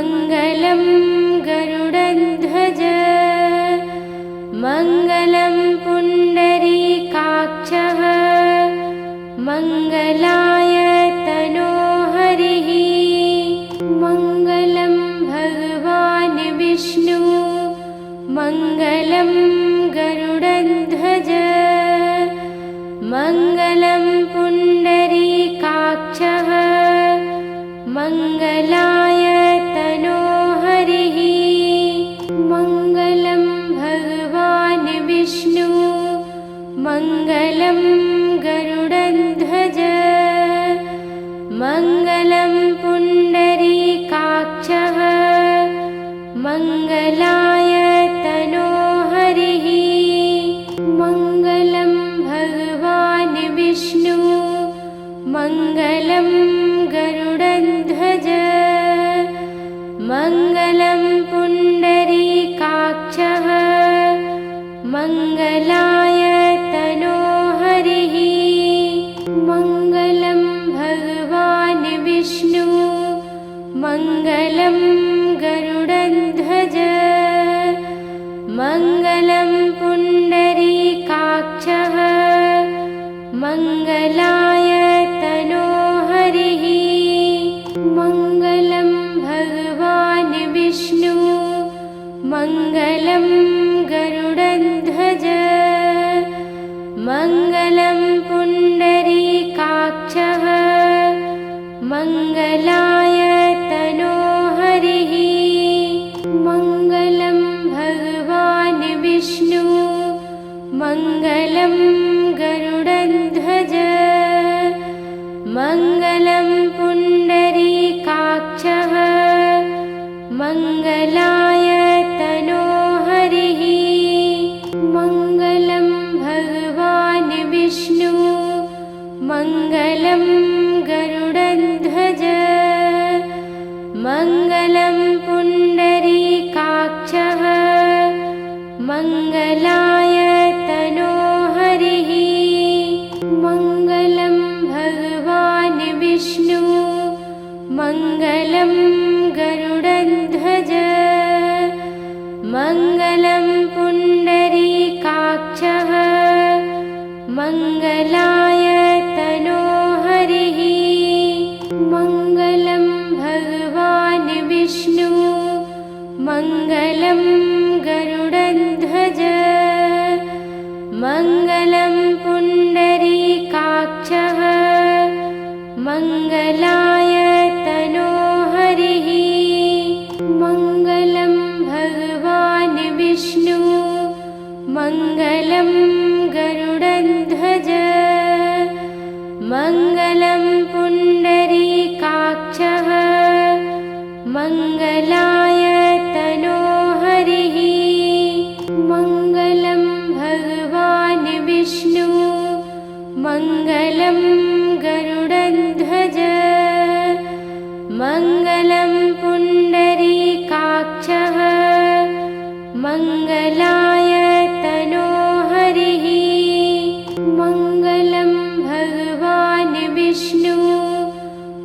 मङ्गलं गरुडध्वज मङ्गलं पुण्डरीकाक्षः मङ्गलाय तनोहरिः मङ्गलं भगवान् विष्णु मङ्गलं गरुडध्वज मङ्गलं पुण्डरीकाक्षः मङ्गलाय तनोहरिः मङ्गलं भगवान् विष्णु मङ्गलं गरुडध्वज मङ्गलं पुण्डरीकाक्षः मङ्गलाय तनोहरिः मङ्गलं भगवान् विष्णु मङ्गलं गरुडध्वज मङ्गलं पुण्डरीकाक्षः मङ्गलाय तनोहरिः मङ्गलं भगवान् विष्णु मङ्गलं गरुडध्वज मङ्गलं पुण्डरीकाक्षः मङ्गलाय तनोहरिः मङ्गलं भगवान् विष्णु मङ्गलं गरुडध्वज मङ्गलं पुण्डरीकाक्षः मङ्गलाय तनोहरिः मङ्गलं भगवान् विष्णु मङ्गलं गरुडध्वज मङ्गलं पुण्डरीकाक्षः मङ्गलाय तनोहरिः मङ्गलं भगवान् विष्णु मङ्गलं गरुडध्वज मङ्गलं पुण्डरीकाक्षः मङ्गलाय तनोहरिः मङ्गलं भगवान् विष्णु मङ्गलं गरुडध्वज मङ्गलं पुण्डरीकाक्षः मङ्गलाय तनोहरिः मङ्गलं भगवान् विष्णु मङ्गलं गरुडध्वज मङ्गलं पुण्डरीकाक्षः मङ्गलाय तनोहरिः मङ्गलं भगवान् विष्णु मङ्गलं गरुडध्वज मङ्गलं पुण्डरीकाक्षः मङ्गलाय तनोहरिः मङ्गलं भगवान् विष्णु मङ्गलं गरुडध्वज मङ्गलं पुण्डरीकाक्षः मङ्गलाय तनोहरिः मङ्गलं भगवान् विष्णु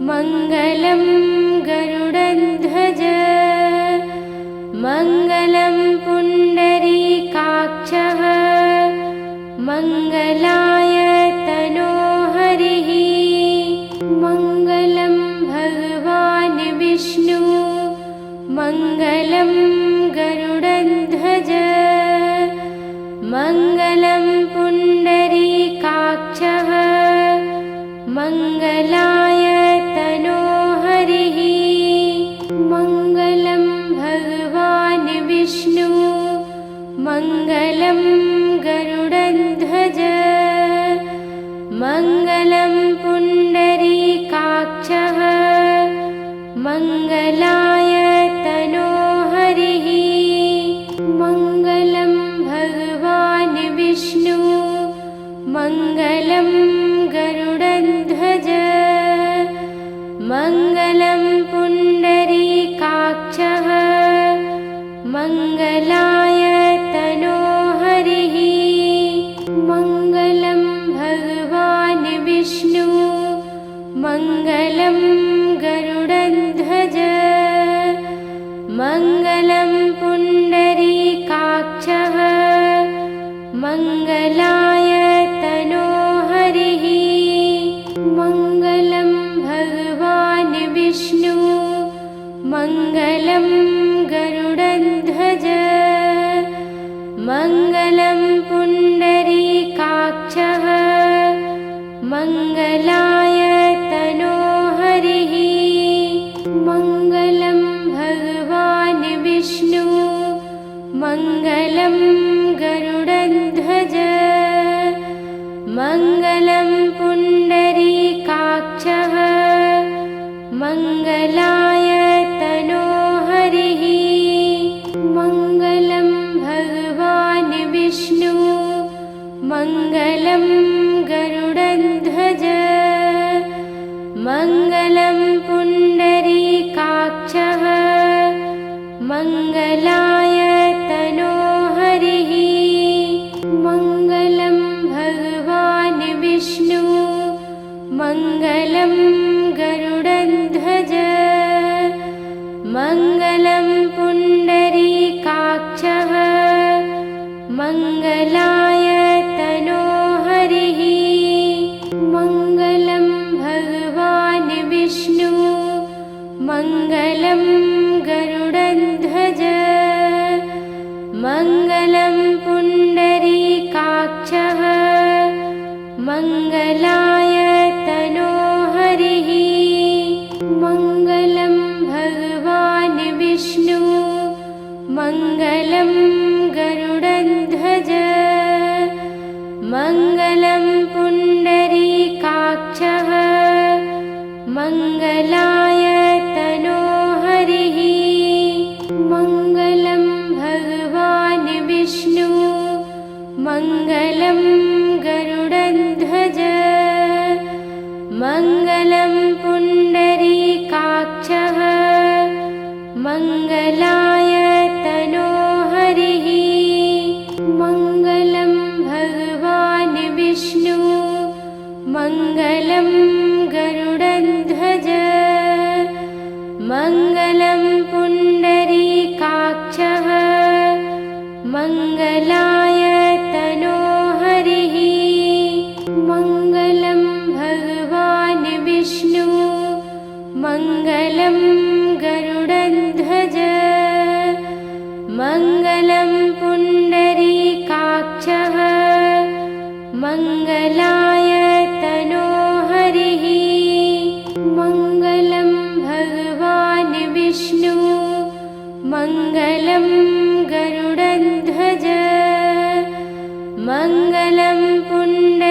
मङ्गलं गरुडध्वज मङ्गलं पुण्डरीकाक्षः मङ्गलाय तनोहरिः मङ्गलं भगवान् विष्णु मङ्गलं गरुडध्वज मङ्गलं पुण्डरीकाक्षः मङ्गलाय तनोहरिः मङ्गलं भगवान् विष्णु मङ्गलं गरुडध्वज मङ्गलं पुण्डरीकाक्षः मङ्गलाय तनोहरिः मङ्गलं भगवान् विष्णु मङ्गलं गरुडध्वज मङ्गलं पुण्डरीकाक्षः मङ्गलाय तनोहरिः मङ्गलं भगवान् विष्णु मङ्गलं गरुडध्वज मङ्गलं गरुडध्वज मङ्गलं पुण्डरीकाक्षः मङ्गलाय तनोहरिः मङ्गलं भगवान् विष्णु मङ्गलं गरुडध्वज मङ्गलं पुण्डरीकाक्षः मङ्गलाय तनोहरिः मङ्गलं भगवान् विष्णु मङ्गलं गरुडध्वज मङ्गलं पुण्डरीकाक्षः मङ्गलाय तनोहरिः मङ्गलं भगवान् विष्णु मङ्गलं गरुडध्वज मङ्गलं पुण्डरीकाक्षः मङ्गलाय तनोहरिः मङ्गलं भगवान् विष्णु मङ्गलं गरुडध्वज मङ्गलं पुण्डरीकाक्षः मङ्गलाय तनोहरिः मङ्गलं भगवान् विष्णु मङ्गलं गरुडध्वज मङ्गलं पुण्डरीकाक्षः मङ्गलाय तनोहरिः मङ्गलं भगवान् विष्णु मङ्गलं गरुडध्वज मङ्गलं पुण्डरीकाक्षः मङ्गलाय तनोहरिः मङ्गलं भगवान् विष्णु मङ्गलं गरुडध्वज मङ्गलं पुण्डरीकाक्षः मङ्गलाय तनोहरिः मङ्गलं भगवान् विष्णु मङ्गलं गरुडध्वज मङ्गलं पुण्डरीकाक्षः मङ्गलाय तनोहरिः मङ्गलं भगवान् विष्णु मङ्गलं गरुडध्वज मङ्गलं पुण्डरीकाक्षः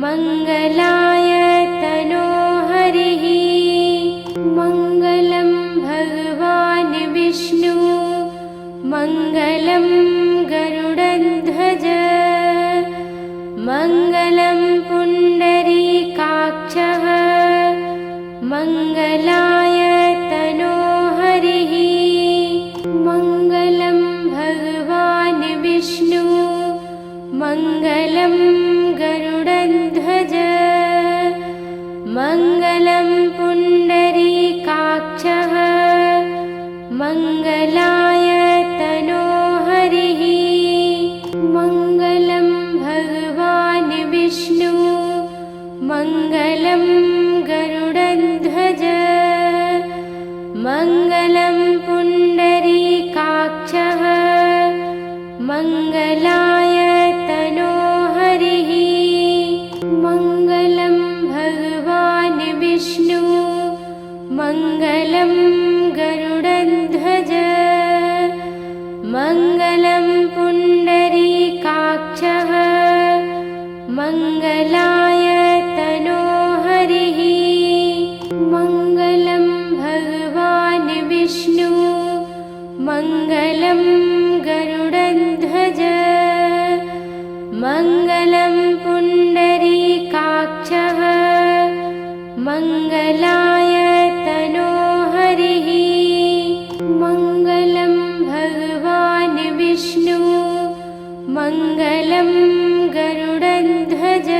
मङ्गलाय तनोहरिः मङ्गलं भगवान् विष्णु मङ्गलं गरुडध्वज मङ्गलं पुण्डरीकाक्षः मङ्गलाय तनोहरिः मङ्गलं भगवान् विष्णु मङ्गलं गरुडध्वज मङ्गलं पुण्डरीकाक्षः मङ्गलाय तनोहरिः मङ्गलं भगवान् विष्णु मङ्गलं गरुडध्वज मङ्गलं पुण्डरीकाक्षः मङ्गलाय तनोहरिः मङ्गलं भगवान् विष्णु मङ्गलं गरुडध्वज मङ्गलं पुण्डरीकाक्षः मङ्गलाय तनोहरिः मङ्गलं भगवान् विष्णु मङ्गलं गरुडध्वज मङ्गलं पुण्डरीकाक्षः मङ्गलाय तनोहरिः मङ्गलं भगवान् विष्णु मङ्गलं गरुडध्वज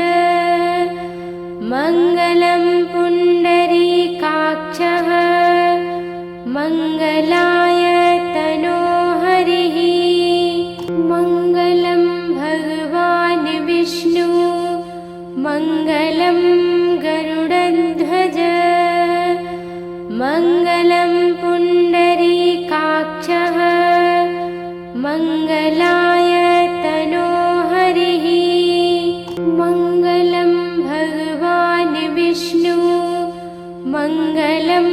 मङ्गलं पुण्डरीकाक्षः मङ्गलाय तनोहरिः मङ्गलं भगवान् विष्णु मङ्गलं गरुडध्वज विष्णु मङ्गलं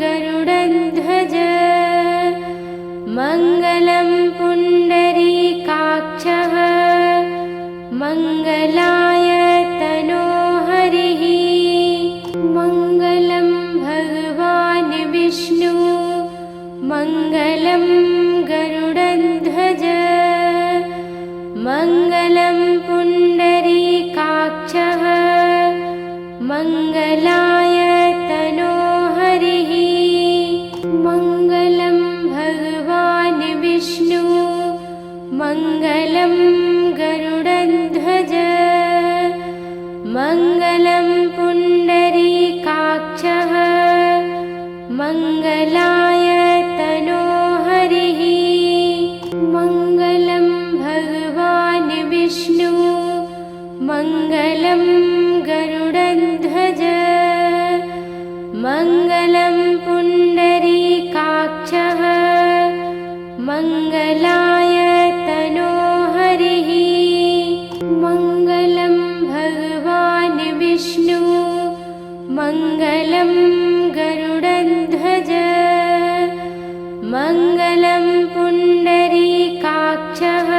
गरुडध्वज मङ्गलं पुण्डरीकाक्षः मङ्गलाय तनोहरिः मङ्गलं भगवान् विष्णु मङ्गलं गरुडध्वज मङ्गलं पुण्डरीकाक्षः मङ्गलाय तनोहरिः मङ्गलं भगवान् विष्णु मङ्गलं गरुडध्वज मङ्गलं पुण्डरीकाक्षः मङ्गलाय तनोहरिः मङ्गलं भगवान् विष्णु मङ्गलं गरुडध्वज मङ्गलं पुण्डरीकाक्षः मङ्गलाय तनोहरिः मङ्गलं भगवान् विष्णु मङ्गलं गरुडध्वज मङ्गलं पुण्डरीकाक्षः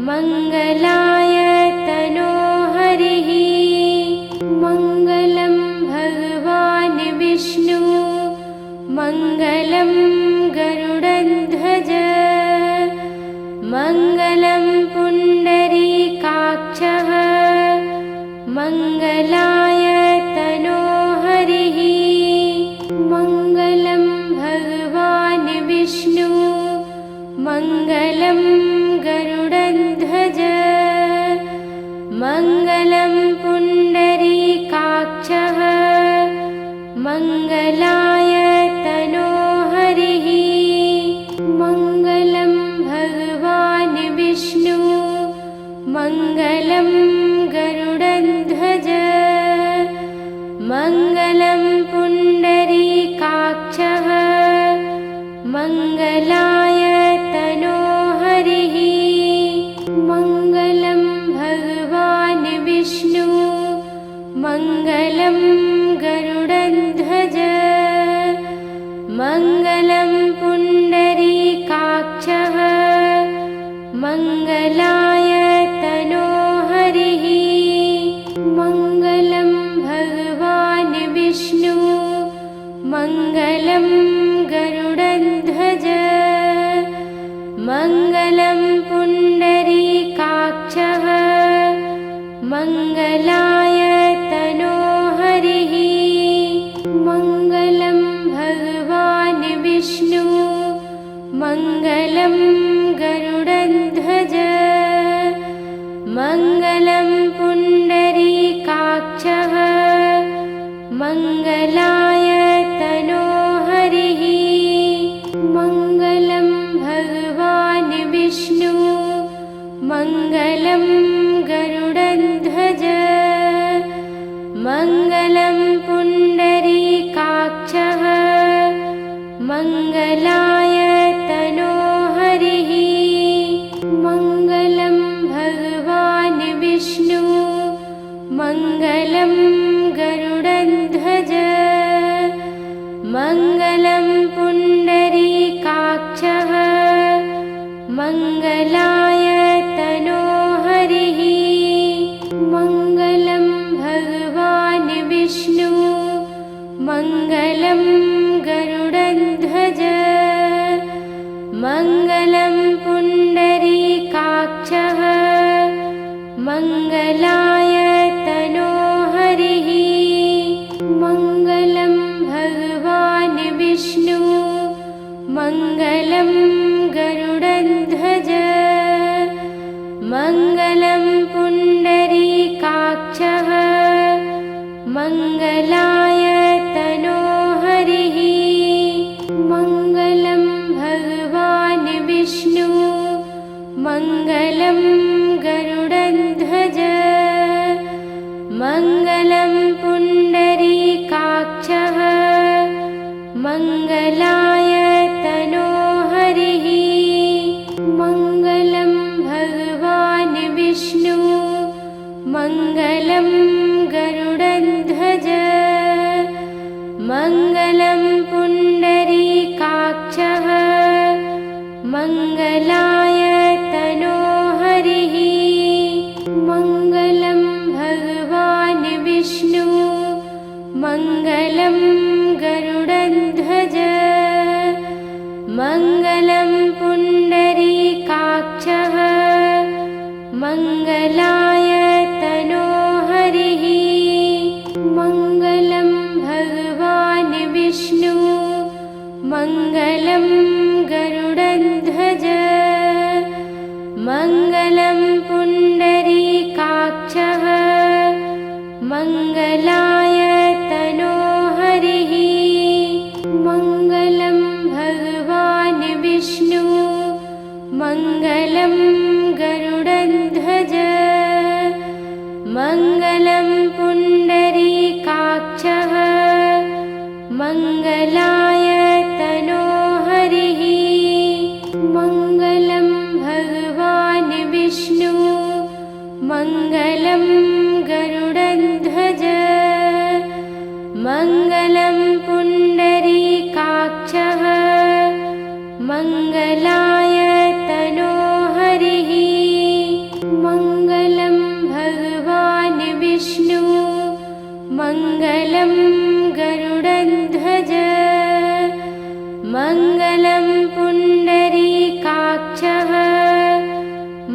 मङ्गलाय तनोहरिः मङ्गलं भगवान् विष्णु मङ्गलं गरुडध्वज मङ्गलं पुण्डरीकाक्षः मङ्गलाय तनोहरिः मङ्गलं भगवान् विष्णु मङ्गलं गरुडध्वज मङ्गलं पुण्डरीकाक्षः मङ्गलाय तनोहरिः मङ्गलं भगवान् विष्णु मङ्गलं गरुडध्वज मङ्गलं पुण्डरीकाक्षः मङ्गलाय तनोहरिः मङ्गलं भगवान् विष्णु मङ्गलं गरुडध्वज मङ्गलं पुण्डरीकाक्षः मङ्गलाय तनोहरिः मङ्गलं भगवान् विष्णु मङ्गलं गरुडध्वज मङ्गलं पुण्डरीकाक्षः मङ्गलाय तनोहरिः मङ्गलं भगवान् विष्णु मङ्गलं गरुडध्वज मङ्गलं पुण्डरीकाक्षः मङ्गलाय तनोहरिः मङ्गलं भगवान् विष्णु मङ्गलं गरुडध्वज मङ्गलं पुण्डरीकाक्षः मङ्गलाय तनोहरिः मङ्गलं भगवान् विष्णु मङ्गलं गरुडध्वज मङ्गलं पुण्डरीकाक्षः मङ्गलाय तनोहरिः मङ्गलं भगवान् विष्णु मङ्गलं गरुडध्वज मङ्गलं पुण्डरीकाक्षः मङ्गलाय तनोहरिः मङ्गलं भगवान् विष्णु मङ्गलं गरुडध्वज मङ्गलं पुण्डरीकाक्षः मङ्गलाय तनोहरिः मङ्गलं भगवान् विष्णु मङ्गलं गरुडध्वज मङ्गलं पुण्डरीकाक्षः मङ्गलाय तनोहरिः मङ्गलं भगवान् विष्णु मङ्गलं मङ्गलं गरुडध्वज मङ्गलं पुण्डरीकाक्षः मङ्गलाय तनोहरिः मङ्गलं भगवान् विष्णु मङ्गलं गरुडध्वज मङ्गलं पुण्डरीकाक्षः मङ्गलाय तनोहरिः मङ्गलं भगवान् विष्णु मङ्गलं गरुडध्वज मङ्गलं पुण्डरीकाक्षः मङ्गलाय तनोहरिः मङ्गलं भगवान् विष्णु मङ्गलं गरुडध्वज मङ्गलं पुण्डरीकाक्षः मङ्गलाय तनोहरिः मङ्गलं भगवान् विष्णु मङ्गलं गरुडध्वज मङ्गलं पुण्डरीकाक्षः मङ्गलाय तनोहरिः मङ्गलं भगवान् विष्णु मङ्गलं गरुडध्वज मङ्गलं पुण्डरीकाक्षः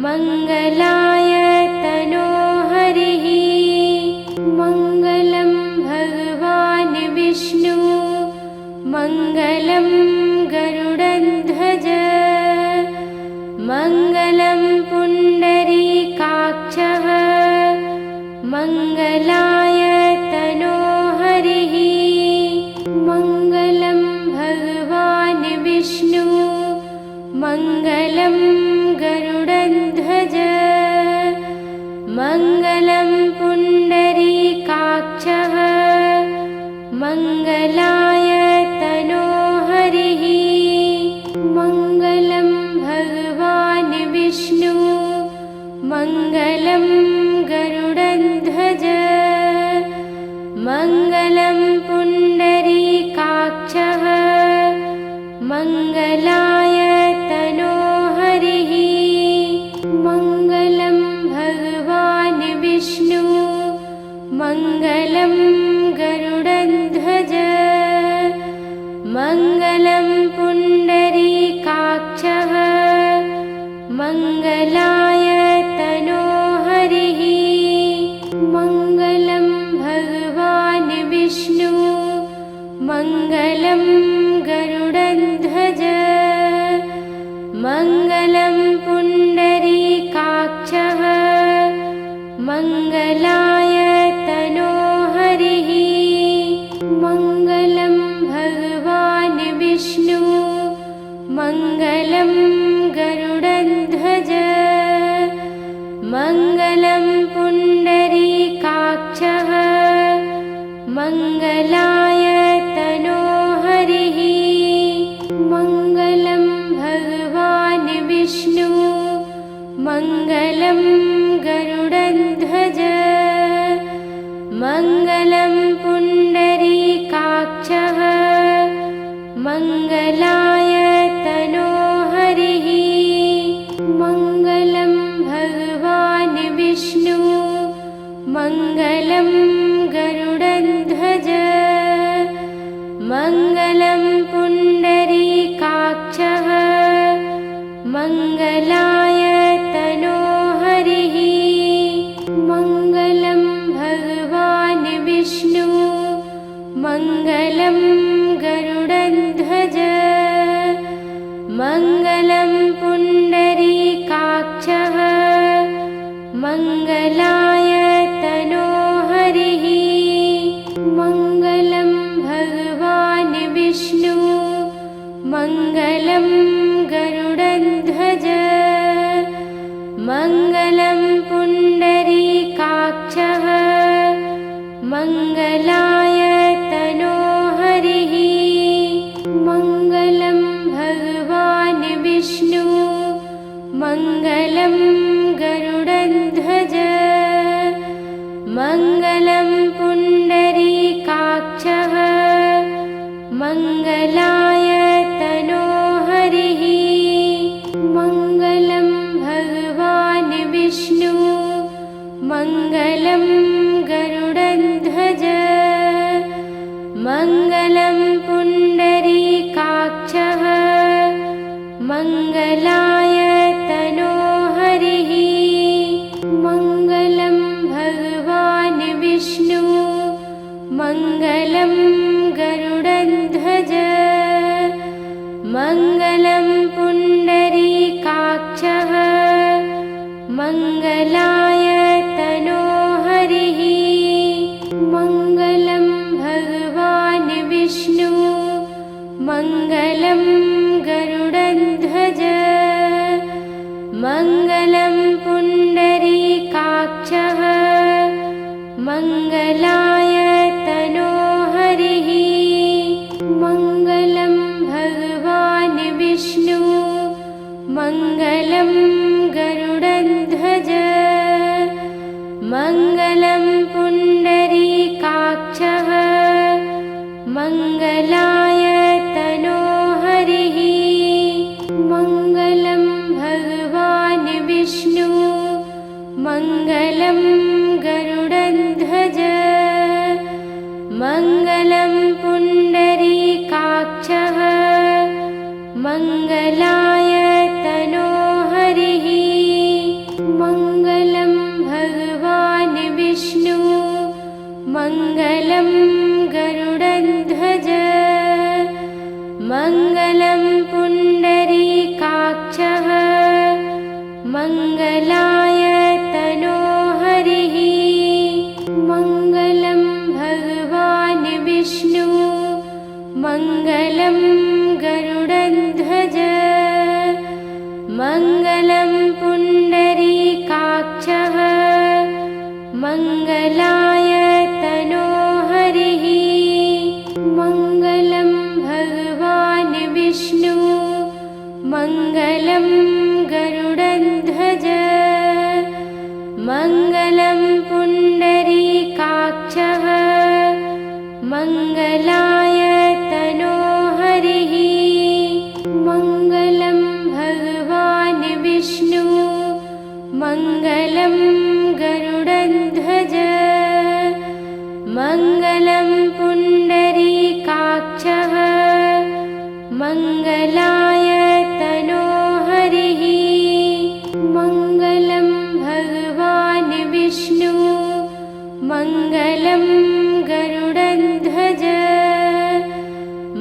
मङ्गलाय तनोहरिः मङ्गलं भगवान् विष्णु मङ्गलं गरुडध्वज मङ्गलं पुण्डरीकाक्षः मङ्गलाय तनोहरिः मङ्गलं भगवान् विष्णु मङ्गलं गरुडध्वज मङ्गलं पुण्डरीकाक्षः मङ्गलाय तनोहरिः मङ्गलं भगवान् विष्णु मङ्गलं गरुडध्वज मङ्गलं पुण्डरीकाक्षः मङ्गलाय तनोहरिः मङ्गलं भगवान् विष्णु मङ्गलं गरुडध्वज मङ्गलं पुण्डरीकाक्षः मङ्गलाय तनोहरिः मङ्गलं भगवान् विष्णु मङ्गलं गरुडध्वज मङ्गलं पुण्डरीकाक्षः मङ्गलाय तनोहरिः मङ्गलं भगवान् विष्णु मङ्गलं गरुडध्वज मङ्गलं पुण्डरीकाक्षः मङ्गलाय तनोहरिः मङ्गलं भगवान् विष्णु मङ्गलं गरुडध्वज मङ्गलं पुण्डरीकाक्षः मङ्गलाय तनोहरिः मङ्गलं भगवान् विष्णु मङ्गलं गरुडध्वज मङ्गलं पुण्डरीकाक्षः मङ्गलाय तनोहरिः मङ्गलं भगवान् विष्णु मङ्गलं गरुडध्वज मङ्गलं पुण्डरीकाक्षः मङ्गलाय तनोहरिः मङ्गलं भगवान् विष्णु मङ्गलं गरुडध्वज मङ्गलं पुण्डरीकाक्षः मङ्गलाय तनोहरिः मङ्गलं भगवान् विष्णु मङ्गलं गरुडध्वज मङ्गलं पुण्डरीकाक्षः मङ्गलाय तनोहरिः मङ्गलं भगवान् विष्णु मङ्गलं गरुडध्वज मङ्गलं पुण्डरीकाक्षः मङ्गलाय तनोहरिः मङ्गलं भगवान् विष्णु मङ्गलं गरुडध्वज मङ्गलं पुण्डरीकाक्षः मङ्गलाय तनोहरिः मङ्गलं भगवान् विष्णु मङ्गलं गरुडध्वज मङ्गलं पुण्डरीकाक्षः मङ्गलाय तनोहरिः मङ्गलं भगवान् विष्णु मङ्गलं गरुडध्वज मङ्गलं पुण्डरीकाक्षः मङ्गलाय तनोहरिः मङ्गलं भगवान् विष्णु मङ्गलं गरुडध्वज मङ्गलं पुण्डरीकाक्षः मङ्गलाय तनोहरिः मङ्गलं भगवान् विष्णु मङ्गलं गरुडध्वज मङ्गलं पुण्डरीकाक्षः मङ्गलाय तनोहरिः मङ्गलं भगवान् विष्णु मङ्गलं गरुडध्वज मङ्गलं पुण्डरीकाक्षः मङ्गलाय तनोहरिः मङ्गलं भगवान् विष्णु मङ्गलं गरुडध्वज मङ्गलं पुण्डरीकाक्षः मङ्गलाय तनोहरिः मङ्गलं भगवान् विष्णु मङ्गलं गरुडध्वज मङ्गलं पुण्डरीकाक्षः मङ्गलाय तनोहरिः मङ्गलं भगवान् विष्णु मङ्गलं गरुडध्वज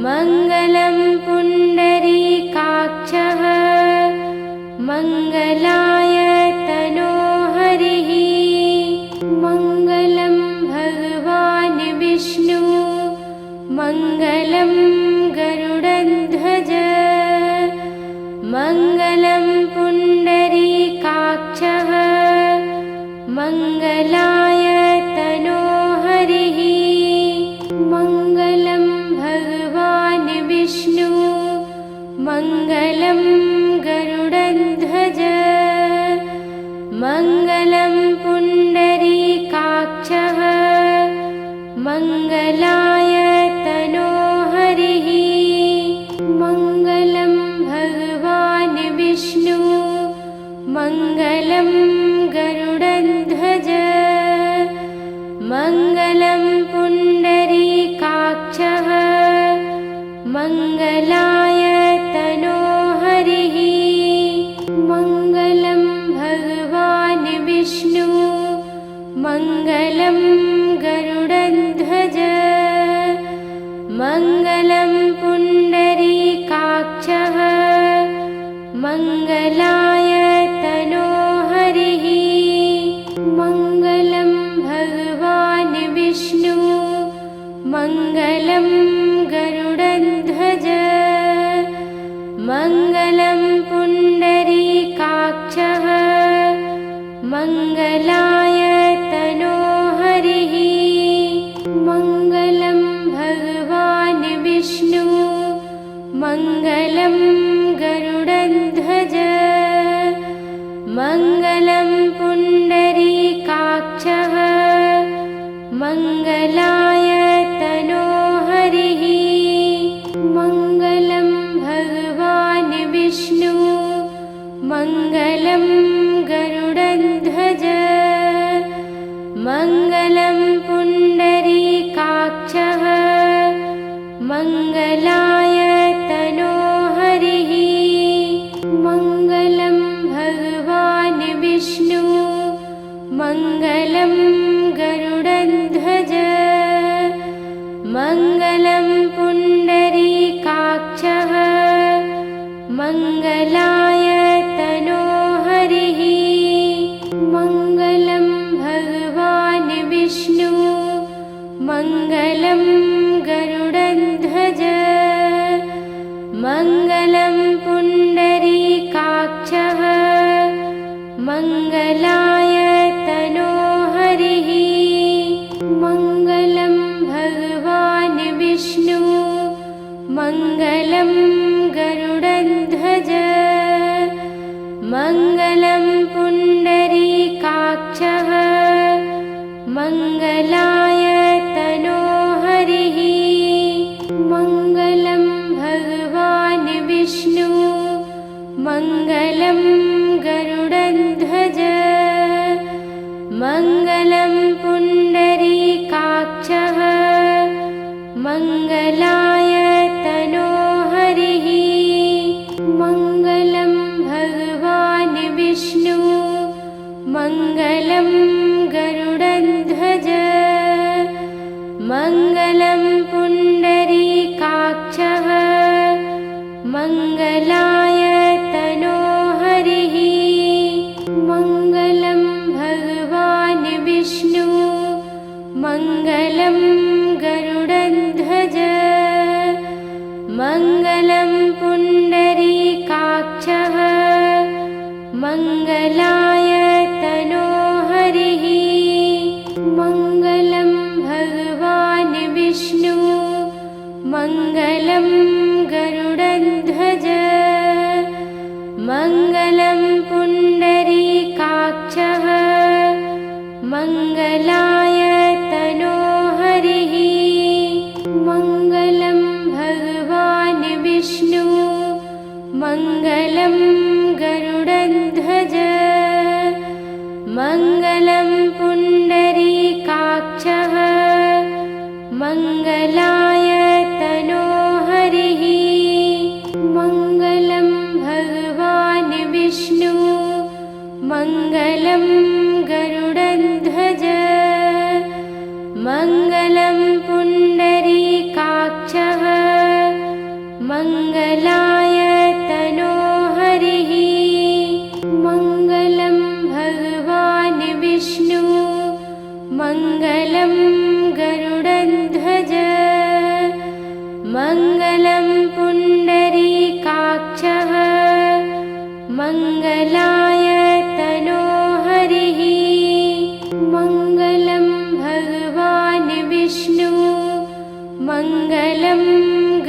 मङ्गलं पुण्डरीकाक्षः मङ्गलाय तनोहरिः मङ्गलं भगवान् विष्णु मङ्गलं गरुडध्वज मङ्गलं पुण्डरीकाक्षः मङ्गलाय तनोहरिः मङ्गलं भगवान् विष्णु मङ्गलं गरुडध्वज मङ्गलं पुण्डरीकाक्षः मङ्गलाय तनोहरिः मङ्गलं भगवान् विष्णु मङ्गलं गरुडध्वज मङ्गलं पुण्डरीकाक्षः मङ्गलाय तनोहरिः मङ्गलं भगवान् विष्णु मङ्गलं गरुडध्वज मङ्गलं पुण्डरीकाक्षः मङ्गलाय तनोहरिः मङ्गलं भगवान् विष्णु मङ्गलं गरुडध्वज मङ्गलं पुण्डरीकाक्षः मङ्गलाय तनोहरिः मङ्गलं भगवान् विष्णु मङ्गलं गरुडध्वज मङ्गलं पुण्डरीकाक्षः मङ्गलाय तनोहरिः मङ्गलं भगवान् विष्णु मङ्गलं गरुडध्वज मङ्गलं पुण्डरीकाक्षः मङ्गलाय तनोहरिः मङ्गलं भगवान् विष्णु मङ्गलं गरुडध्वज मङ्गलं पुण्डरीकाक्षः मङ्गलाय तनोहरिः मङ्गलं भगवान् विष्णु मङ्गलं गरुडध्वज मङ्गलं पुण्डरीकाक्षः मङ्गलाय तनोहरिः मङ्गलं भगवान् विष्णु मङ्गलं गरुडध्वज मङ्गलं पुण्डरीकाक्षः मङ्गलाय तनोहरिः मङ्गलं भगवान् विष्णु मङ्गलं गरुडध्वज मङ्गलं पुण्डरीकाक्षः मङ्गलाय तनोहरिः मङ्गलं भगवान् विष्णु मङ्गलं गरुडध्वज मङ्गलं पुण्डरीकाक्षः मङ्गलाय तनोहरिः मङ्गलं भगवान् विष्णु मङ्गलं गरुडध्वज मङ्गलं पुण्डरीकाक्षः मङ्गलाय तनोहरिः मङ्गलं भगवान् विष्णु मङ्गलं गरुडध्वज मङ्गलं पुण्डरीकाक्षः मङ्गलाय तनोहरिः मङ्गलं भगवान् विष्णु मङ्गलं गरुडध्वज मङ्गलं पुण्डरीकाक्षः मङ्गलाय तनोहरिः मङ्गलं भगवान् विष्णु मङ्गलं गरुडध्वज मङ्गलं पुण्डरीकाक्षः मङ्गलाय तनोहरिः मङ्गलं भगवान् विष्णु मङ्गलं गरुडध्वज मङ्गलं पुण्डरीकाक्षः मङ्गलाय तनोहरिः मङ्गलं भगवान् विष्णु मङ्गलं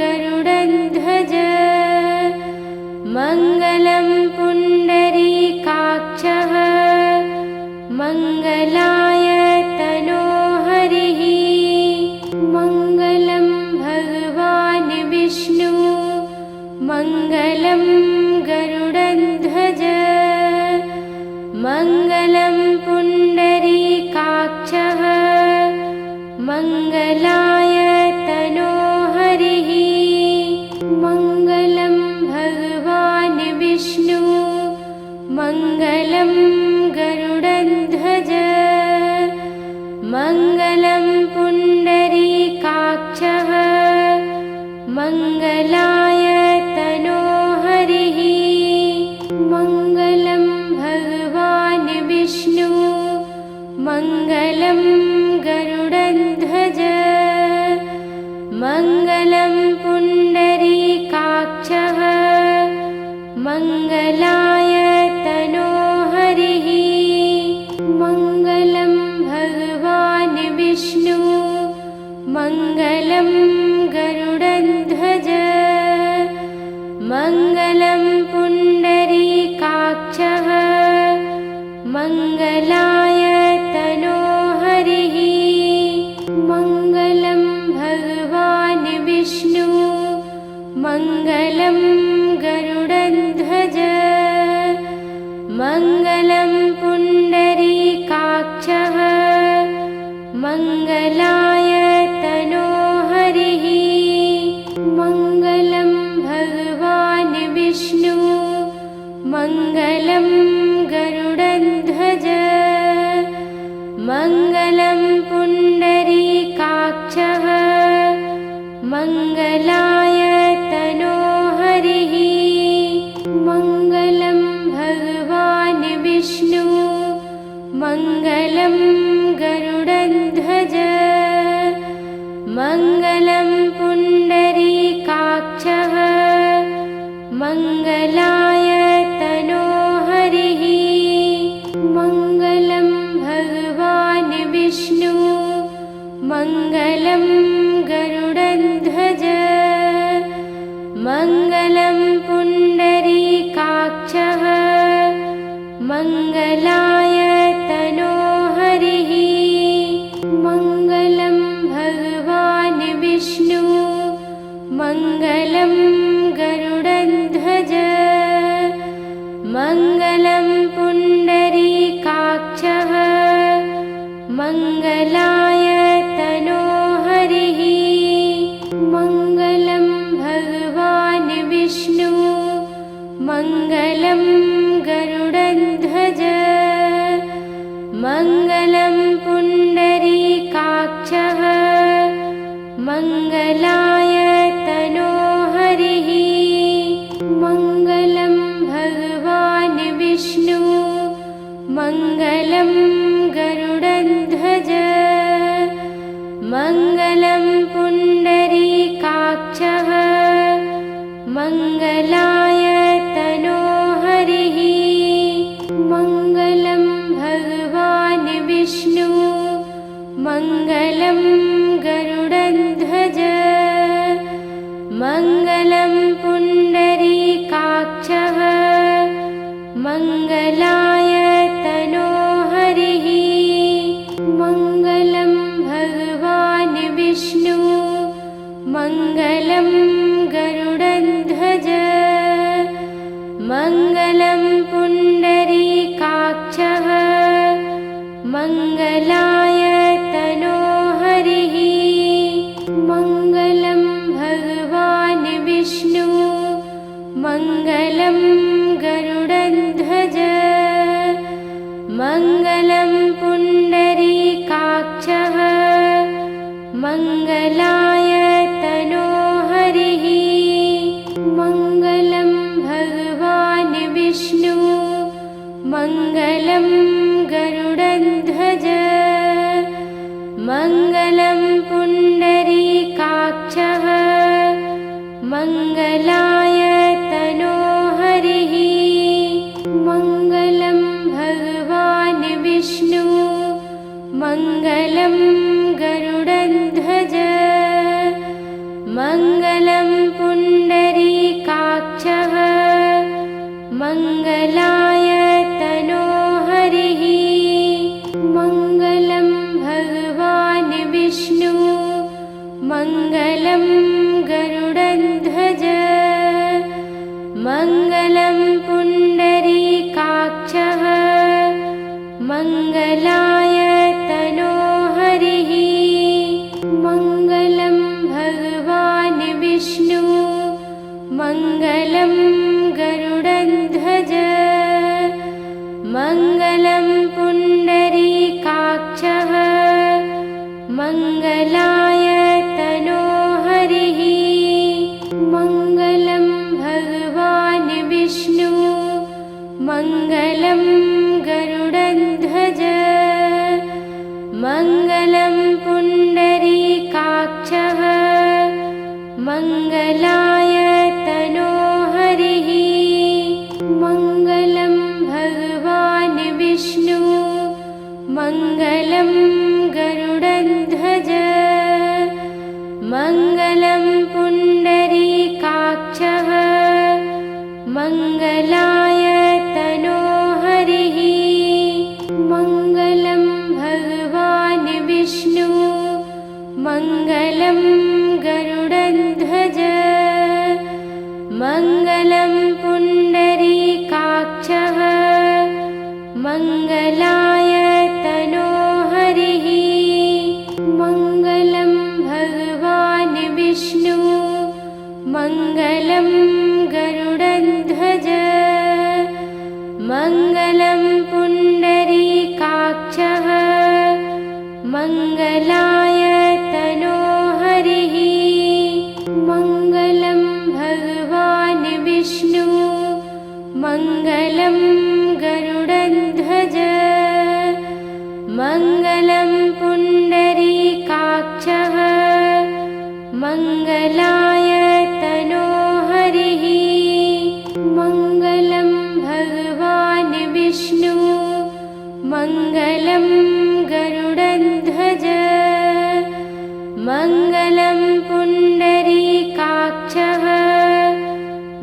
गरुडध्वज मङ्गलं पुण्डरीकाक्षः मङ्गलाय तनोहरिः मङ्गलं भगवान् विष्णु मङ्गलं गरुडध्वज मङ्गलं पुण्डरीकाक्षः मङ्गलाय तनोहरिः मङ्गलं भगवान् विष्णु मङ्गलं गरुडध्वज मङ्गलं पुण्डरीकाक्षः मङ्गलाय तनोहरिः मङ्गलं भगवान् विष्णु मङ्गलं गरुडध्वज मङ्गलं पुण्डरीकाक्षः मङ्गलाय तनोहरिः मङ्गलं भगवान् विष्णु मङ्गलं गरुडध्वज मङ्गलं पुण्डरीकाक्षः मङ्गलाय तनोहरिः मङ्गलाय तनोहरिः मङ्गलं भगवान् विष्णु मङ्गलं गरुडध्वज मङ्गलं पुण्डरीकाक्षः मङ्गलाय तनोहरिः मङ्गलं भगवान् विष्णु मङ्गलं गरुडध्वज मङ्गलं पुण्डरीकाक्षः मङ्गलाय तनोहरिः मङ्गलं भगवान् विष्णु मङ्गलं गरुडध्वज मङ्गलं पुण्डरीकाक्षः मङ्गलाय तनोहरिः मङ्गलं भगवान् विष्णु मङ्गलं गरुडध्वज मङ्गलं पुण्डरीकाक्षः मङ्गलाय तनोहरिः मङ्गलं भगवान् विष्णु मङ्गलं गरुडध्वज मङ्गलं पुण्डरीकाक्षः मङ्गलाय तनोहरिः मङ्गलं भगवान् विष्णु मङ्गलं गरुडध्वज मङ्गलं पुण्डरीकाक्षः मङ्गलाय तनोहरिः मङ्गलं भगवान् विष्णु मङ्गलं गरुडध्वज मङ्गलं पुण्डरीकाक्षः मङ्गलाय तनोहरिः मङ्गलं भगवान् विष्णु मङ्गलं गरुडध्वज मङ्गलं पुण्डरीकाक्षः मङ्गलाय तनोहरिः मङ्गलं भगवान् विष्णु मङ्गलं गरुडध्वज मङ्गलं पुण्डरीकाक्षः मङ्गलाय तनोहरिः मङ्गलं भगवान् विष्णु मङ्गलं गरुडध्वज मङ्गलं पुण्डरीकाक्षः मङ्गलाय तनोहरिः मङ्गलं भगवान् विष्णु मङ्गलं गरुडध्वज मङ्गलं पुण्डरीकाक्षः मङ्गलाय तनोहरिः मङ्गलं भगवान् विष्णु मङ्गलं गरुडध्वज मङ्गलं पुण्डरीकाक्षः मङ्गलाय तनोहरिः मङ्गलं भगवान् विष्णु मङ्गलं गरुडध्वज मङ्गलं पुण्डरीकाक्षः मङ्गलाय तनोहरिः मङ्गलं भगवान् विष्णु मङ्गलं गरुडध्वज मङ्गलं पुण्डरीकाक्षः मङ्गलाय तनोहरिः मङ्गलं भगवान् विष्णु मङ्गलं गरुडध्वज मङ्गलं पुण्डरीकाक्षः मङ्गलाय तनोहरिः मङ्गलं भगवान् विष्णु मङ्गलं गरुडध्वज मङ्गलं पुण्डरीकाक्षः मङ्गलाय तनोहरिः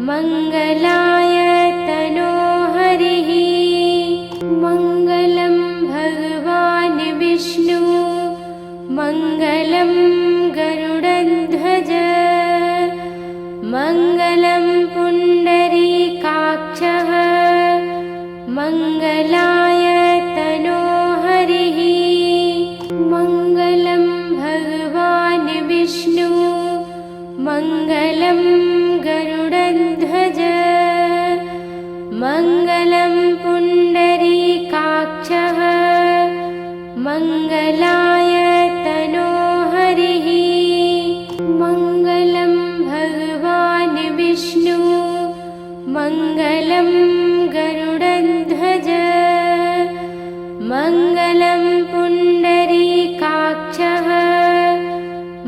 मङ्गलाय तनोहरिः मङ्गलं भगवान् विष्णु मङ्गलं गरुडध्वज मङ्गलं पुण्डरीकाक्षः मङ्गलाय तनोहरिः मङ्गलं भगवान् विष्णु मङ्गलं गरुडध्वज मङ्गलं पुण्डरीकाक्षः मङ्गलाय तनोहरिः मङ्गलं भगवान् विष्णु मङ्गलं गरुडध्वज मङ्गलं पुण्डरीकाक्षः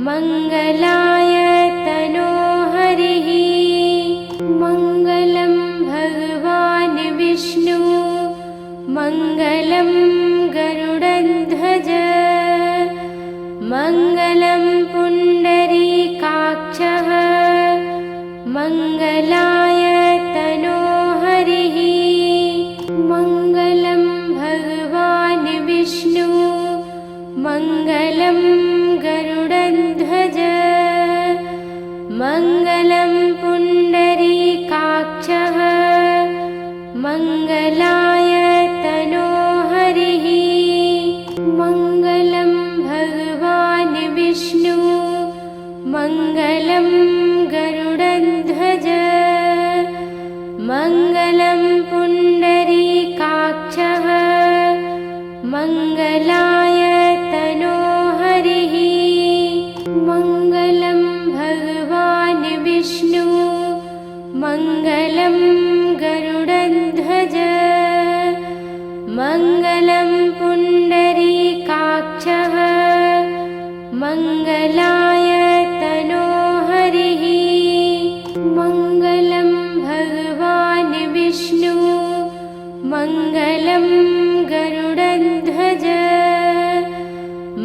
मङ्गलाय तनोहरिः मङ्गलं भगवान् विष्णु मङ्गलं गरुडध्वज मङ्गलं पुण्डरीकाक्षः मङ्गलाय तनोहरिः मङ्गलं भगवान् विष्णु मङ्गलं गरुडध्वज मङ्गलं पुण्डरीकाक्षः मङ्गलाय तनोहरिः मङ्गलं भगवान् विष्णु मङ्गलं गरुडध्वज मङ्गलं पुण्डरीकाक्षः मङ्गलाय तनोहरिः मङ्गलं भगवान् विष्णु मङ्गलं गरुडध्वज मङ्गलं पुण्डरीकाक्षः मङ्गलाय तनोहरिः मङ्गलं भगवान् विष्णु मङ्गलं गरुडध्वज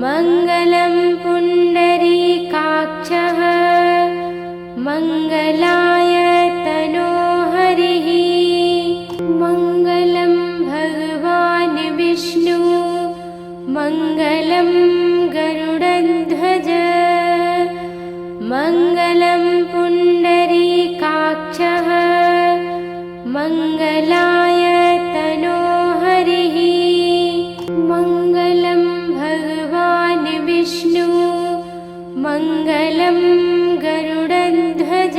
मङ्गलं पुण्डरीकाक्षः मङ्गलाय तनोहरिः मङ्गलं भगवान् विष्णु मङ्गलं गरुडध्वज मङ्गलं पुण्डरीकाक्षः मङ्गलाय तनोहरिः मङ्गलं भगवान् विष्णु मङ्गलं गरुडध्वज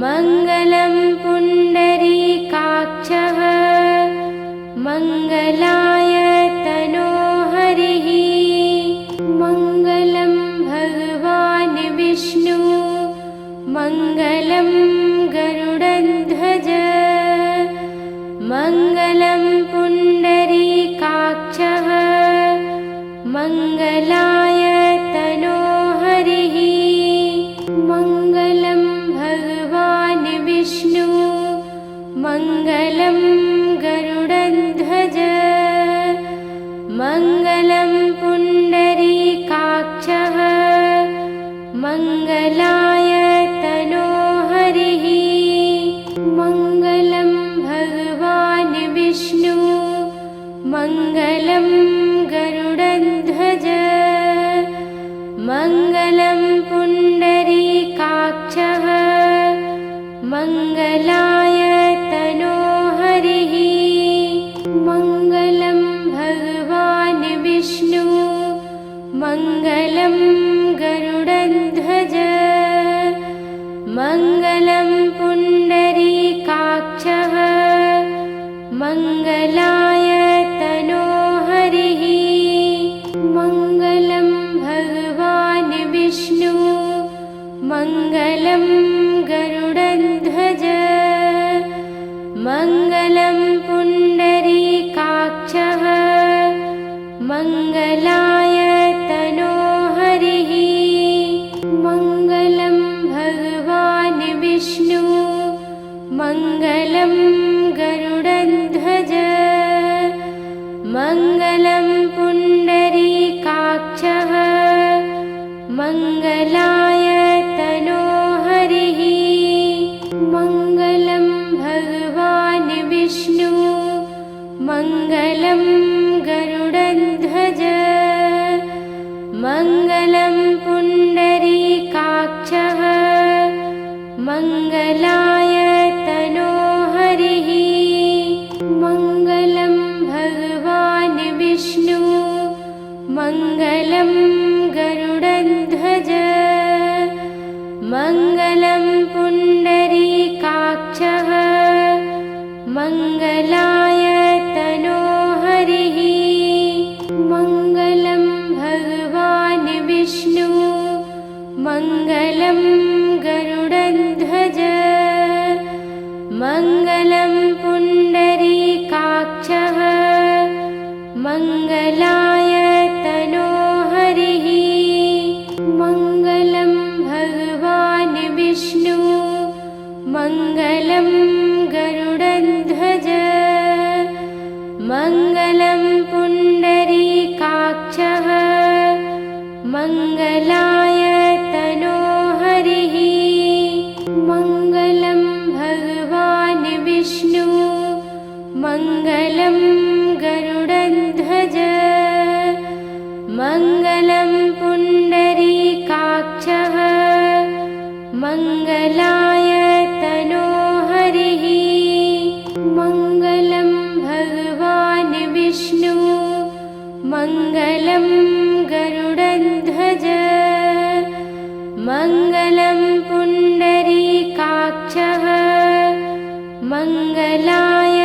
मङ्गलं पुण्डरीकाक्षः मङ्गलाय तनोहरिः मङ्गलं भगवान् विष्णु मङ्गलं गरुडध्वज मङ्गलं पुण्डरीकाक्षः मङ्गलाय तनोहरिः मङ्गलं भगवान् विष्णु मङ्गलं गरुडध्वज मङ्गलं पुण्डरीकाक्षः मङ्गलाय तनोहरिः मङ्गलं भगवान् विष्णु मङ्गलं गरुडध्वज मङ्गलं पुण्डरीकाक्षः मङ्गलाय तनोहरिः मङ्गलं भगवान् विष्णु मङ्गलं गरुडध्वज मङ्गलं पुण्डरीकाक्षः मङ्गलाय तनोहरिः मङ्गलं भगवान् विष्णु मङ्गलं गरुडध्वज मङ्गलं पुण्डरीकाक्षः मङ्गलाय तनोहरिः मङ्गलं भगवान् विष्णु मङ्गलं गरुडध्वज मङ्गलं पुण्डरीकाक्षः मङ्गलाय तनोहरिः मङ्गलं पुण्डरीकाक्षः मङ्गलाय तनोहरिः मङ्गलं भगवान् विष्णु मङ्गलं गरुडध्वज मङ्गलं पुण्डरीकाक्षः मङ्गलाय तनोहरिः मङ्गलं भगवान् विष्णु मङ्गलं गरुडध्वज मङ्गलं पुण्डरीकाक्षः मङ्गलाय तनोहरिः मङ्गलं भगवान् विष्णु मङ्गलं गरुडध्वज मङ्गलं पुण्डरीकाक्षः मङ्गलाय तनोहरिः मङ्गलं भगवान् विष्णु मङ्गलं गरुडध्वज मङ्गलं पुण्डरीकाक्षः मङ्गलाय तनोहरिः मङ्गलं भगवान् विष्णु मङ्गलं गरुडध्वज मङ्गलं पुण्डरीकाक्षः मङ्गलाय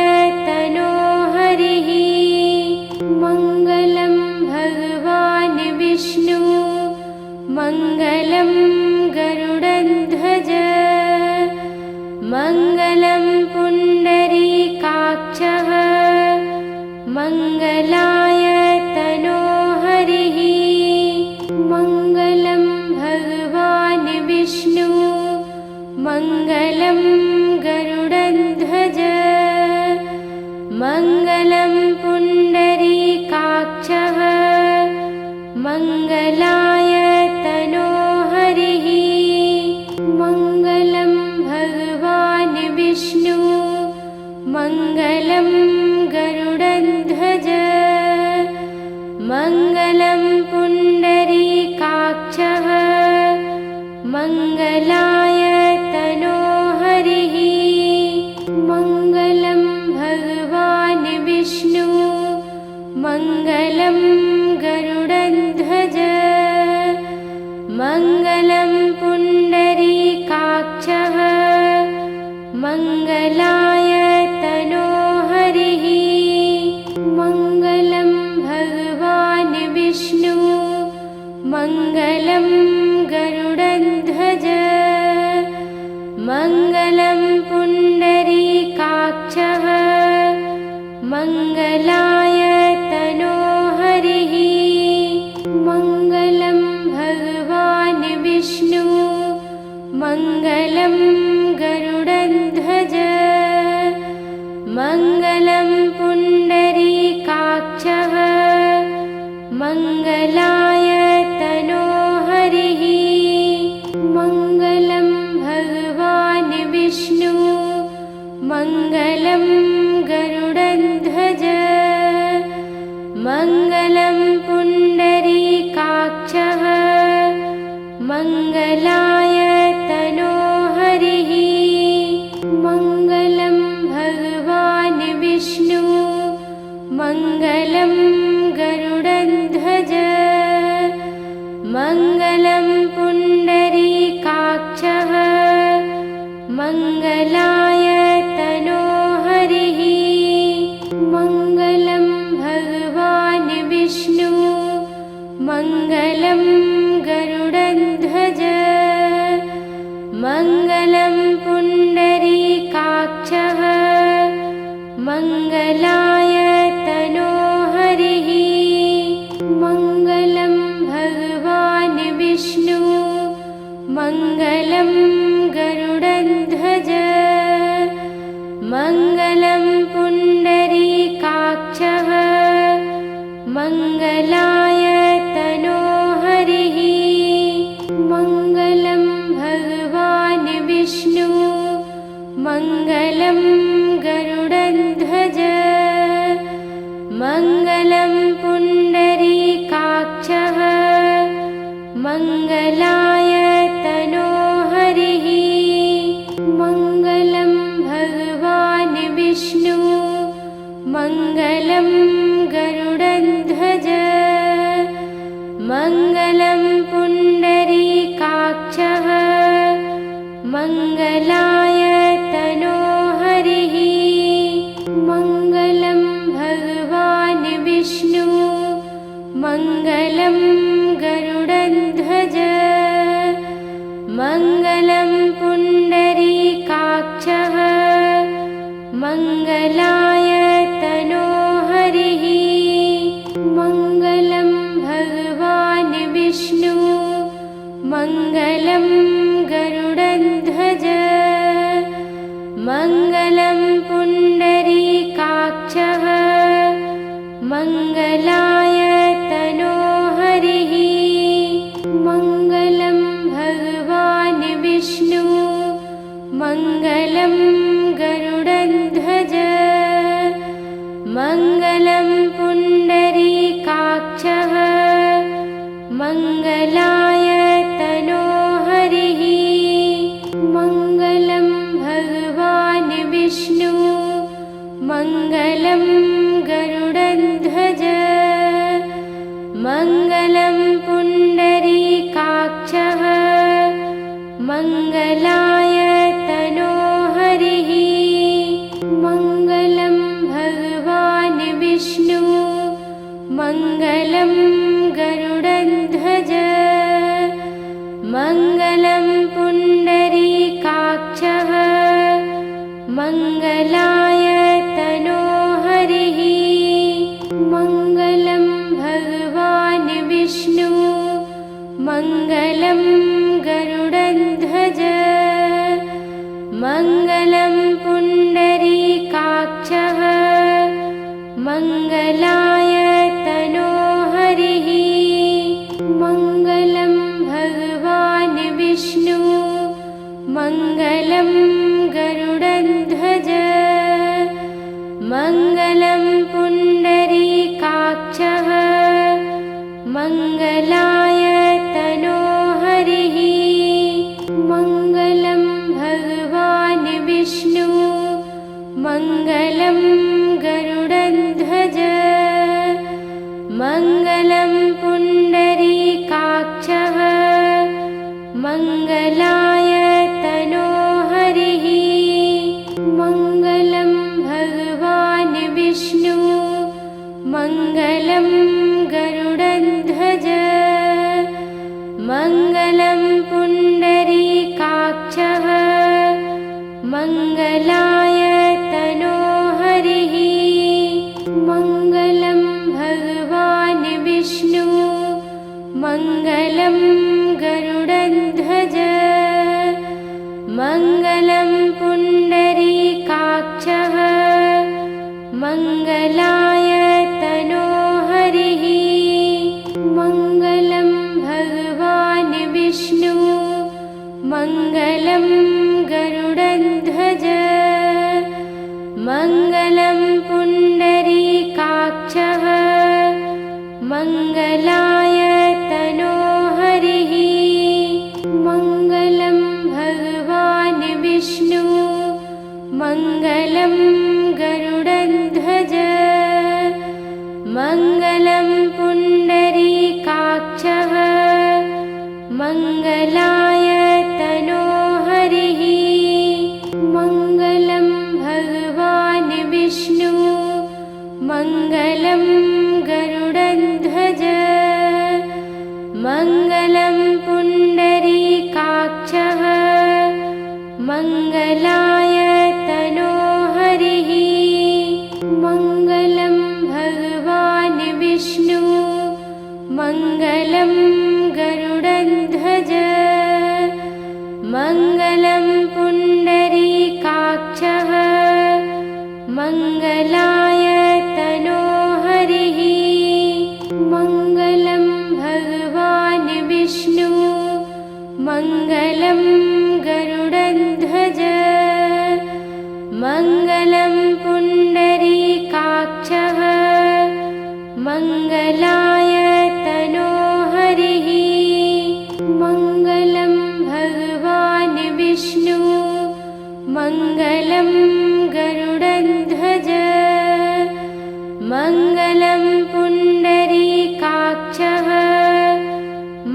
तनोहरिः मङ्गलं भगवान् विष्णु मङ्गलं गरुडध्वज मङ्गलं पुण्डरीकाक्षः मङ्गलाय तनोहरिः मङ्गलं भगवान् विष्णु मङ्गलं गरुडध्वज मङ्गलं पुण्डरीकाक्षः मङ्गलाय तनोहरिः मङ्गलं भगवान् विष्णु मङ्गलं गरुडध्वज मङ्गलं पुण्डरीकाक्षः मङ्गलाय तनोहरिः मङ्गलं भगवान् विष्णु मङ्गलं गरुडध्वज मङ्गलं पुण्डरीकाक्षः मङ्गलाय तनोहरिः मङ्गलं भगवान् विष्णु मङ्गलं गरुडध्वज मङ्गलं पुण्डरीकाक्षः मङ्गलाय तनोहरिः मङ्गलं भगवान् विष्णु मङ्गलं गरुडध्वज मङ्गलं पुण्डरीकाक्षः मङ्गलाय तनोहरिः मङ्गलं भगवान् विष्णु मङ्गलं गरुडध्वज मङ्गलं पुण्डरीकाक्षः मङ्गलाय तनोहरिः मङ्गलं भगवान् विष्णु मङ्गलं गरुडध्वज मङ्गलं पुण्डरीकाक्षः मङ्गलाय तनोहरिः मङ्गलं भगवान् विष्णु मङ्गलं गरुडध्वज मङ्गलं पुण्डरीकाक्षः मङ्गलाय तनोहरिः मङ्गलं भगवान् विष्णु मङ्गलं गरुडध्वज मङ्गलं पुण्डरीकाक्षः मङ्गलाय तनोहरिः मङ्गलं भगवान् विष्णु मङ्गलं गरुडध्वज मङ्गलं पुण्डरीकाक्षः मङ्गलाय तनोहरिः मङ्गलं भगवान् विष्णु मङ्गलं गरुडध्वज मङ्गलं पुण्डरीकाक्षः मङ्गलाय तनोहरिः मङ्गलं भगवान् विष्णु मङ्गलं गरुडध्वज मङ्गलं पुण्डरीकाक्षः मङ्गलाय तनोहरिः मङ्गलं भगवान् विष्णु मङ्गलं गरुडध्वज मङ्गलं पुण्डरीकाक्षः मङ्गलाय तनोहरिः मङ्गलं भगवान् विष्णु मङ्गलं गरुडध्वज मङ्गलं पुण्डरीकाक्षः मङ्गलाय तनोहरिः मङ्गलं भगवान् विष्णु मङ्गलं गरुडध्वज मङ्गलं पुण्डरीकाक्षः मङ्गलाय तनोहरिः मङ्गलं भगवान् विष्णु मङ्गलं गरुडध्वज मङ्गलं पुण्डरीकाक्षः मङ्गलाय तनोहरिः मङ्गलं भगवान् विष्णु मङ्गलं गरुडध्वज मङ्गलं पुण्डरीकाक्षः मङ्गलाय तनोहरिः मङ्गलं भगवान् विष्णु मङ्गलं गरुडध्वज मङ्गलं पुण्डरीकाक्षः मङ्गलाय तनोहरिः मङ्गलं भगवान् विष्णु मङ्गलं गरुडध्वज मङ्गलं पुण्डरीकाक्षः मङ्गलाय तनोहरिः मङ्गलं भगवान् विष्णु मङ्गलं गरुडध्वज मङ्गलं पुण्डरीकाक्षः मङ्गलाय तनोहरिः मङ्गलं भगवान् विष्णु मङ्गलं गरुडध्वज मङ्गलं पुण्डरीकाक्षः मङ्गलाय तनोहरिः मङ्गलं भगवान् विष्णु मङ्गलं गरुडध्वज मङ्गलं पुण्डरीकाक्षः मङ्गलाय तनोहरिः मङ्गलं भगवान् विष्णु मङ्गलं गरुडध्वज मङ्गलं पुण्डरीकाक्षः मङ्गलाय तनोहरिः मङ्गलं भगवान् विष्णु मङ्गलं गरुडध्वज मङ्गलं पुण्डरीकाक्षः मङ्गलाय तनोहरिः मङ्गलं भगवान् विष्णु मङ्गलं गरुडध्वज मङ्गलं पुण्डरीकाक्षः मङ्गलाय तनोहरिः मङ्गलं भगवान् विष्णु मङ्गलं गरुडध्वज मङ्गलं पुण्डरीकाक्षः मङ्गलाय तनोहरिः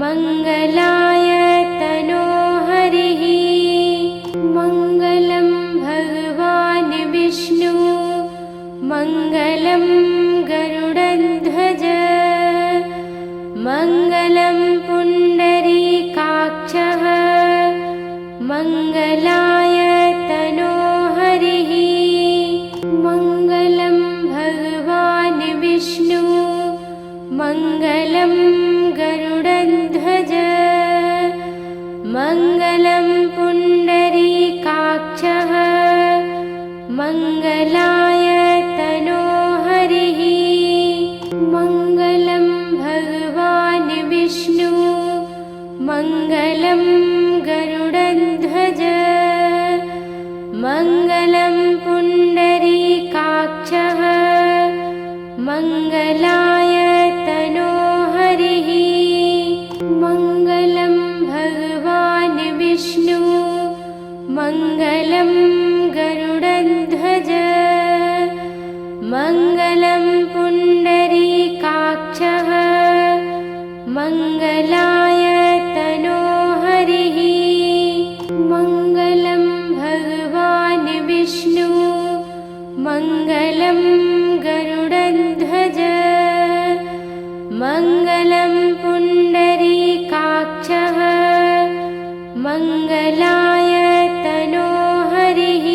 मङ्गलाय तनोहरिः मङ्गलं भगवान् विष्णु मङ्गलं गरुडध्वज मङ्गलं पुण्डरीकाक्षः मङ्गलाय तनोहरिः मङ्गलं भगवान् विष्णु मङ्गलं गरुडध्वज मङ्गलं पुण्डरीकाक्षः मङ्गलाय तनोहरिः मङ्गलं भगवान् विष्णु मङ्गलं गरुडध्वज मङ्गलं पुण्डरीकाक्षः मङ्गलाय तनोहरिः मङ्गलं भगवान् विष्णु मङ्गलं गरुडध्वज मङ्गलं पुण्डरीकाक्षः मङ्गलाय तनोहरिः मङ्गलं भगवान् विष्णु मङ्गलं गरुडध्वज मङ्गलं पुण्डरीकाक्षः मङ्गलाय तनोहरिः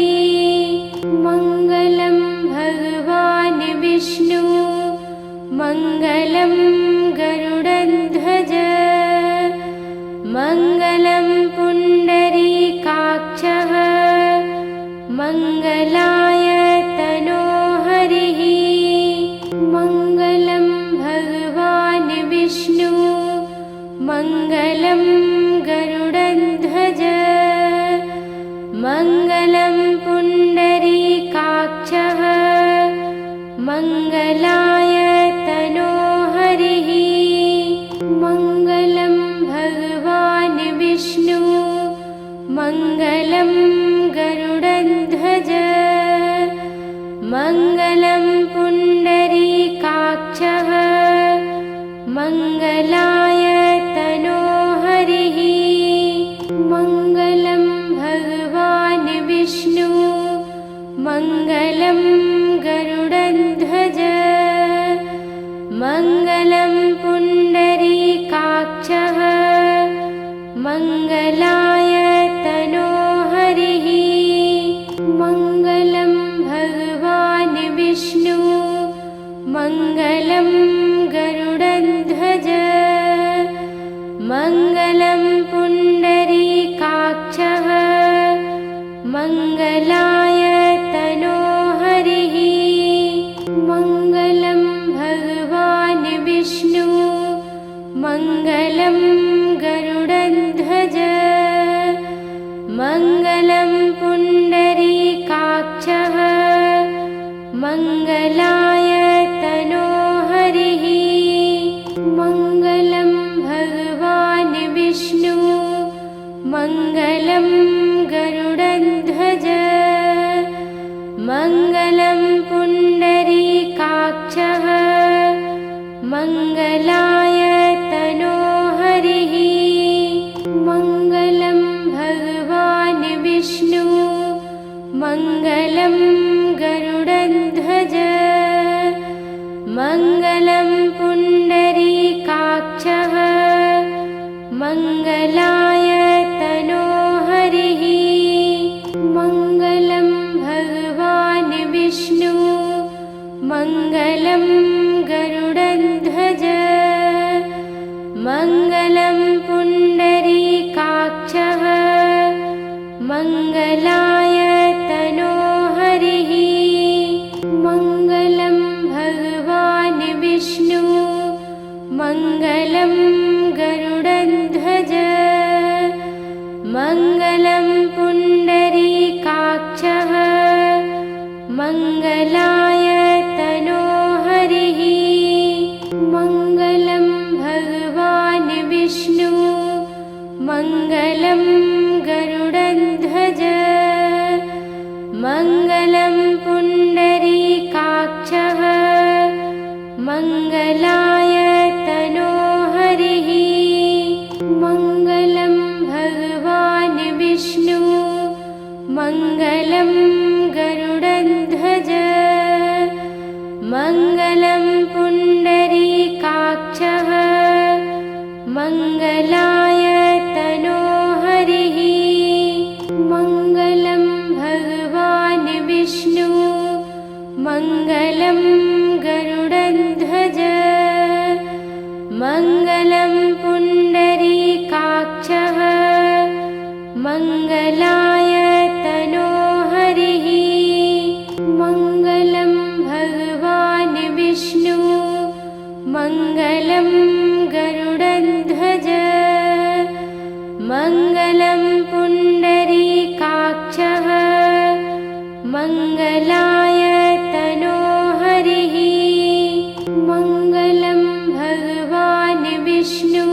मङ्गलं भगवान् विष्णु मङ्गलं गरुडध्वज मङ्गलं पुण्डरीकाक्षः मङ्गलाय तनोहरिः मङ्गलं भगवान् विष्णु मङ्गलं गरुडध्वज मङ्गलं पुण्डरीकाक्षः मङ्गलाय तनोहरिः मङ्गलं भगवान् विष्णु मङ्गलं गरुडध्वज मङ्गलं पुण्डरीकाक्षः मङ्गलाय तनोहरिः मङ्गलं भगवान् विष्णु मङ्गलं गरुडध्वज मङ्गलं पुण्डरीकाक्षः मङ्गलाय तनोहरिः मङ्गलं भगवान् विष्णु मङ्गलं गरुडध्वज मङ्गलं पुण्डरीकाक्षः मङ्गलाय तनोहरिः मङ्गलं भगवान् विष्णु मङ्गलं गरुडध्वज मङ्गलं पुण्डरीकाक्षः मङ्गलाय तनोहरिः मङ्गलं भगवान् विष्णु मङ्गलं गरुडध्वज मङ्गलं पुण्डरीकाक्षः मङ्गलाय तनोहरिः मङ्गलं भगवान् विष्णु मङ्गलं गरुडध्वज मङ्गलं पुण्डरीकाक्षः मङ्गलाय तनोहरिः मङ्गलं भगवान् विष्णु मङ्गलं गरुडध्वज मङ्गलं पुण्डरीकाक्षः मङ्गलाय तनोहरिः मङ्गलं भगवान् विष्णु मङ्गलं गरुडध्वज मङ्गलं पुण्डरीकाक्षः मङ्गलाय तनोहरिः मङ्गलं भगवान् विष्णु मङ्गलं गरुडध्वज मङ्गलं पुण्डरीकाक्षः मङ्गलाय तनोहरिः मङ्गलाय तनोहरिः मङ्गलं भगवान् विष्णु मङ्गलं गरुडध्वज मङ्गलं पुण्डरीकाक्षः मङ्गलाय तनोहरिः मङ्गलं भगवान् विष्णु मङ्गलं गरुडध्वज मङ्गलं पुण्डरीकाक्षः मङ्गलाय तनोहरिः मङ्गलं भगवान् विष्णु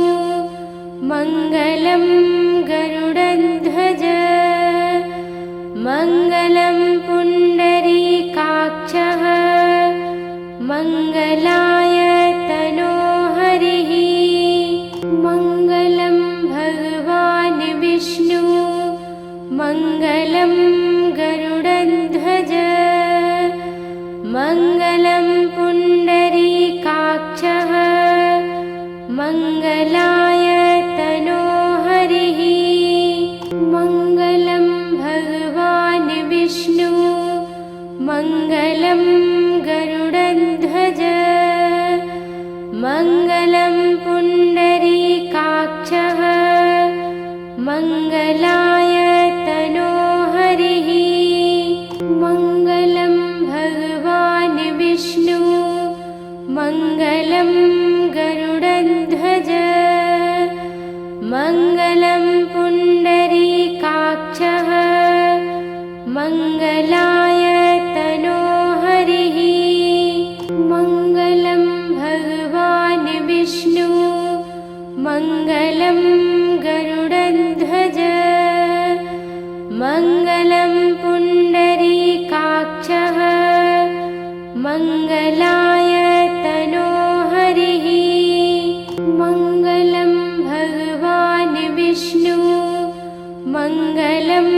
मङ्गलं गरुडध्वज मङ्गलं पुण्डरीकाक्षः मङ्गलाय तनोहरिः मङ्गलं भगवान् विष्णु मङ्गलं गरुडध्वज मङ्गलं पुण्डरीकाक्षः मङ्गलाय तनोहरिः मङ्गलं भगवान् विष्णु मङ्गलं गरुडध्वज मङ्गलं पुण्डरीकाक्षः मङ्गलाय तनोहरिः मङ्गलं भगवान् विष्णु मङ्गलं गरुडध्वज मङ्गलं पुण्डरीकाक्षः मङ्गलाय तनोहरिः मङ्गलं भगवान् विष्णु मङ्गलं गरुडध्वज मङ्गलं पुण्डरीकाक्षः मङ्गलाय तनोहरिः मङ्गलं भगवान् विष्णु मङ्गलं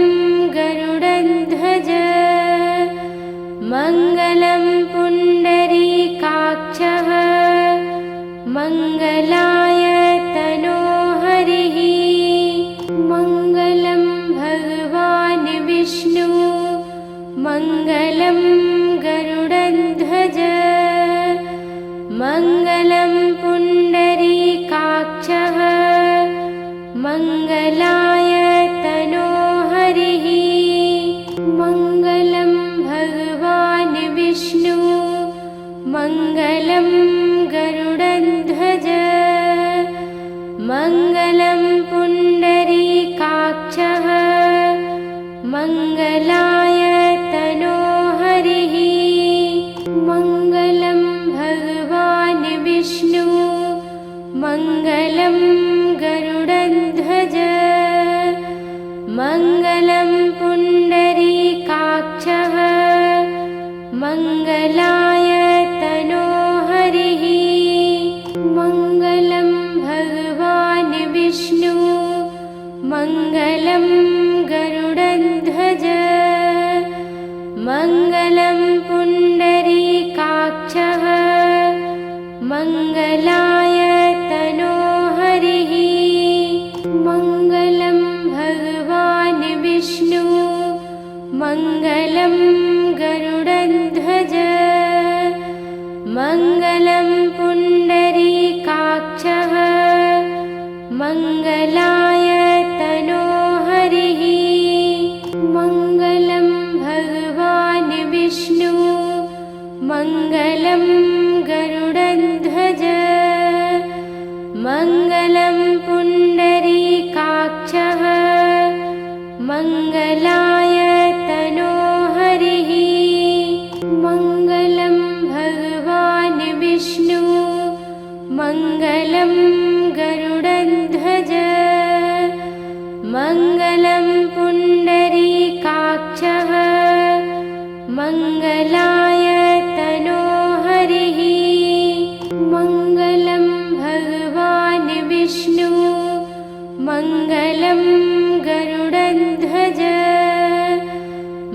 गरुडध्वज मङ्गलं पुण्डरीकाक्षः मङ्गलाय तनोहरिः मङ्गलं भगवान् विष्णु मङ्गलं गरुडध्वज मङ्गलं पुण्डरीकाक्षः मङ्गलाय तनोहरिः मङ्गलं भगवान् विष्णु मङ्गलं गरुडध्वज मङ्गलं पुण्डरीकाक्षः मङ्गलाय तनोहरिः मङ्गलं भगवान् विष्णु मङ्गलं गरुडध्वज मङ्गलं पुण्डरीकाक्षः मङ्गलाय तनोहरिः मङ्गलं भगवान् विष्णु मङ्गलं गरुडध्वज मङ्गलं पुण्डरीकाक्षः मङ्गलाय तनोहरिः मङ्गलं भगवान् विष्णु मङ्गलं गरुडध्वज मङ्गलं पुण्डरीकाक्षः मङ्गलाय तनोहरिः मङ्गलं भगवान् विष्णु मङ्गलं गरुडध्वज मङ्गलं पुण्डरीकाक्षः मङ्गलाय तनोहरिः मङ्गलं भगवान् विष्णु मङ्गलं गरुडध्वज मङ्गलं पुण्डरीकाक्षः मङ्गलाय तनोहरिः मङ्गलं भगवान् विष्णु मङ्गलं गरुडध्वज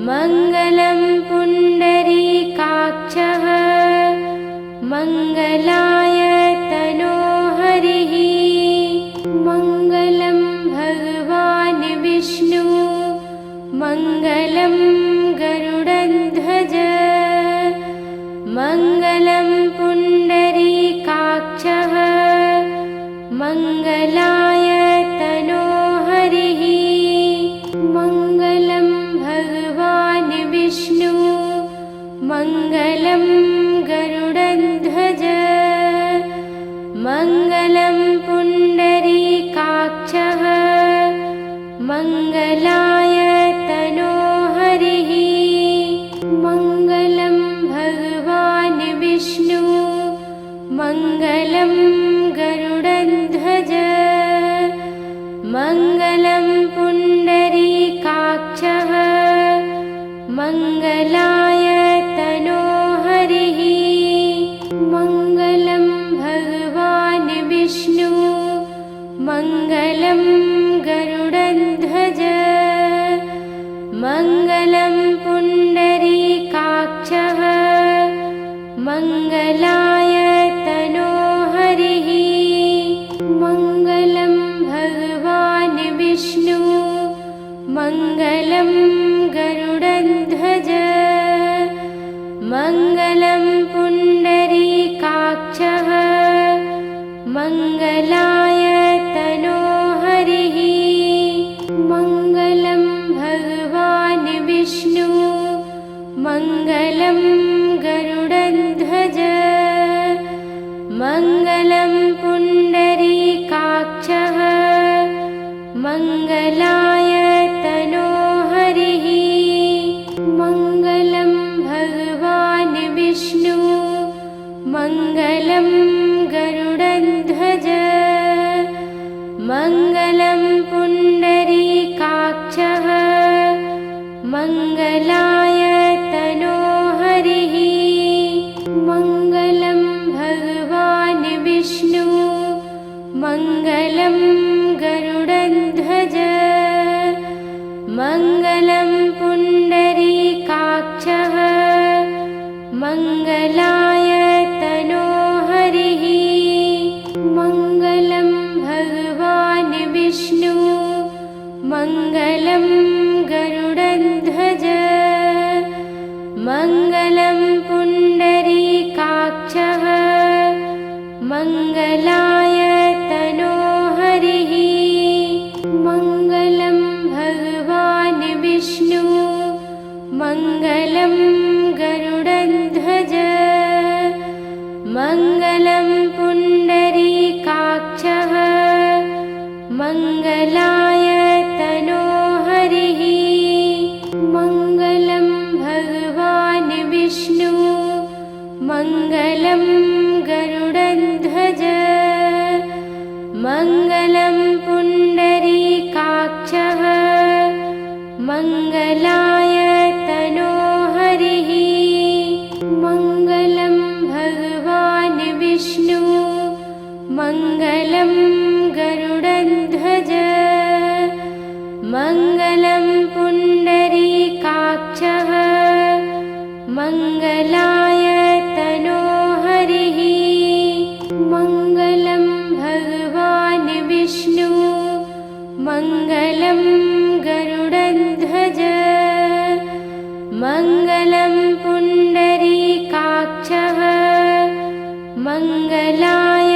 मङ्गलं पुण्डरीकाक्षः मङ्गलाय तनोहरिः मङ्गलाय तनोहरिः मङ्गलं भगवान् विष्णु मङ्गलं गरुडध्वज मङ्गलं पुण्डरीकाक्षः मङ्गलाय तनोहरिः मङ्गलं भगवान् विष्णु मङ्गलं गरुडध्वज मङ्गलं पुण्डरीकाक्षः मङ्गलाय तनोहरिः मङ्गलं भगवान् विष्णु मङ्गलं गरुडध्वज मङ्गलं पुण्डरीकाक्षः मङ्गलाय तनोहरिः मङ्गलं भगवान् विष्णु मङ्गलं गरुडध्वज मङ्गलं पुण्डरीकाक्षः मङ्गलाय तनोहरिः मङ्गलं भगवान् विष्णु मङ्गलं गरुडध्वज मङ्गलं पुण्डरीकाक्षः मङ्गलाय तनोहरिः मङ्गलं भगवान् विष्णु मङ्गलं गरुडध्वज मङ्गलं पुण्डरीकाक्षः मङ्गलाय तनोहरिः मङ्गलं भगवान् विष्णु मङ्गलं गरुडध्वज मङ्गलं पुण्डरीकाक्षः मङ्गलाय तनोहरिः मङ्गलं भगवान् विष्णु मङ्गलं गरुडध्वज मङ्गलं पुण्डरीकाक्षः मङ्गलाय तनोहरिः मङ्गलं भगवान् विष्णु मङ्गलं गरुडध्वज मङ्गलं पुण्डरीकाक्षः मङ्गलाय तनोहरिः मङ्गलं भगवान् विष्णु मङ्गलं गरुडध्वज मङ्गलं पुण्डरीकाक्षः मङ्गलाय तनोहरिः मङ्गलं भगवान् विष्णु मङ्गलं गरुडध्वज मङ्गलं पुण्डरीकाक्षः मङ्गलाय तनोहरिः मङ्गलं भगवान् विष्णु मङ्गलं गरुडध्वज मङ्गलं पुण्डरीकाक्षः मङ्गलाय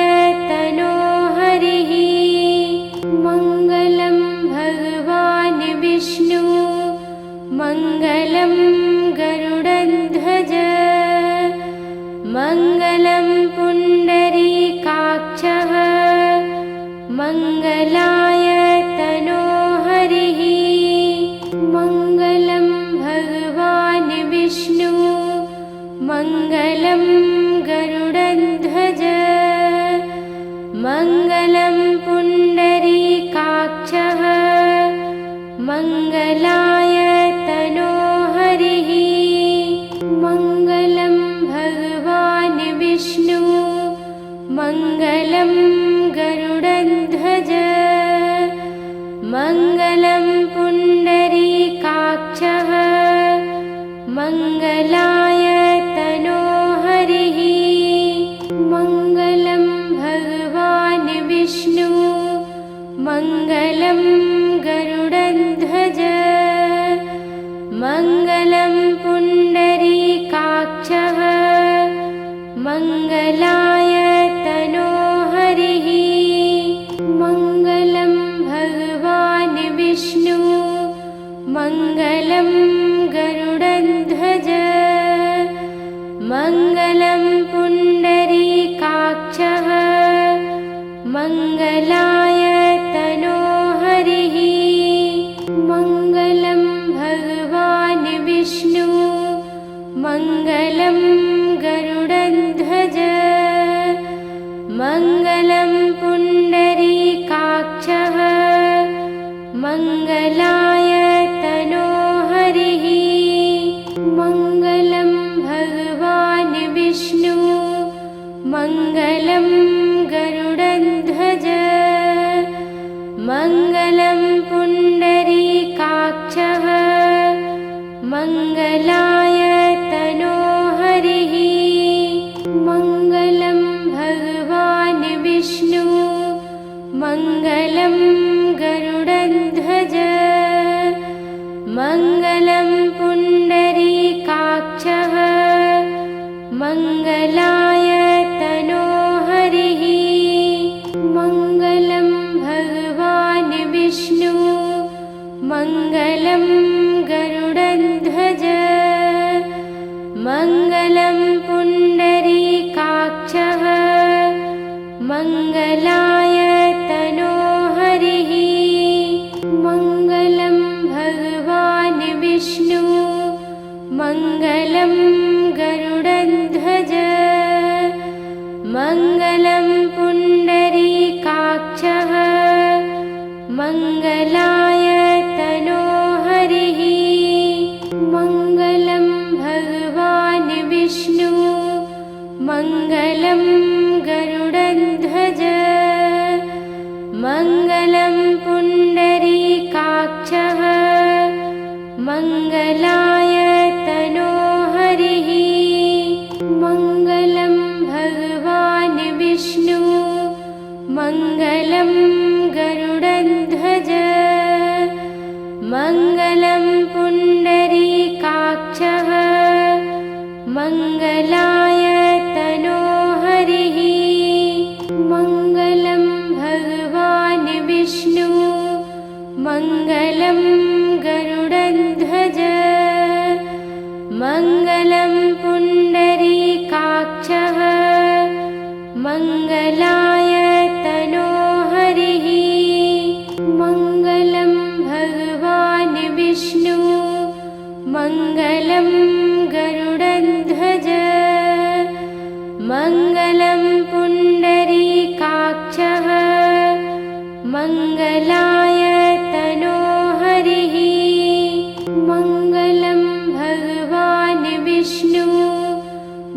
तनोहरिः मङ्गलं भगवान् विष्णु मङ्गलं गरुडध्वज मङ्गलं पुण्डरीकाक्षः मङ्गलाय तनोहरिः मङ्गलं भगवान् विष्णु मङ्गलं गरुडध्वज मङ्गलं पुण्डरीकाक्षः मङ्गलाय तनोहरिः मङ्गलं भगवान् विष्णु मङ्गलं गरुडध्वज मङ्गलं पुण्डरीकाक्षः मङ्गलाय तनोहरिः मङ्गलं भगवान् विष्णु मङ्गलं गरुडध्वज मङ्गलं पुण्डरीकाक्षः मङ्गलाय तनोहरिः मङ्गलं गरुडध्वज मङ्गलं पुण्डरीकाक्षः मङ्गलाय तनोहरिः मङ्गलं भगवान् विष्णु मङ्गलं गरुडध्वज मङ्गलं पुण्डरीकाक्षः मङ्गलाय तनोहरिः मङ्गलं भगवान् विष्णु मङ्गलं गरुडध्वज मङ्गलं पुण्डरीकाक्षः मङ्गलाय तनोहरिः मङ्गलं भगवान् विष्णु मङ्गलं गरुडध्वज मङ्गलं पुण्डरीकाक्षः मङ्गलाय तनोहरिः मङ्गलं भगवान् विष्णु मङ्गलं गरुडध्वज मङ्गलं पुण्डरीकाक्षः मङ्गलाय तनोहरिः मङ्गलं भगवान् विष्णु मङ्गलं गरुडध्वज मङ्गलं पुण्डरीकाक्षः मङ्गलाय तनोहरिः मङ्गलं भगवान् विष्णु मङ्गलं गरुडध्वज मङ्गलं पुण्डरीकाक्षः मङ्गलाय तनोहरिः मङ्गलं भगवान् विष्णु मङ्गलं गरुडध्वज मङ्गलं पुण्डरीकाक्षः मङ्गलाय तनोहरिः मङ्गलं भगवान् विष्णु मङ्गलं गरुडध्वज मङ्गलं पुण्डरीकाक्षः मङ्गलाय तनोहरिः मङ्गलं भगवान् विष्णु मङ्गलं गरुडध्वज मङ्गलं पुण्डरीकाक्षः मङ्गलाय तनोहरिः मङ्गलं भगवान् विष्णु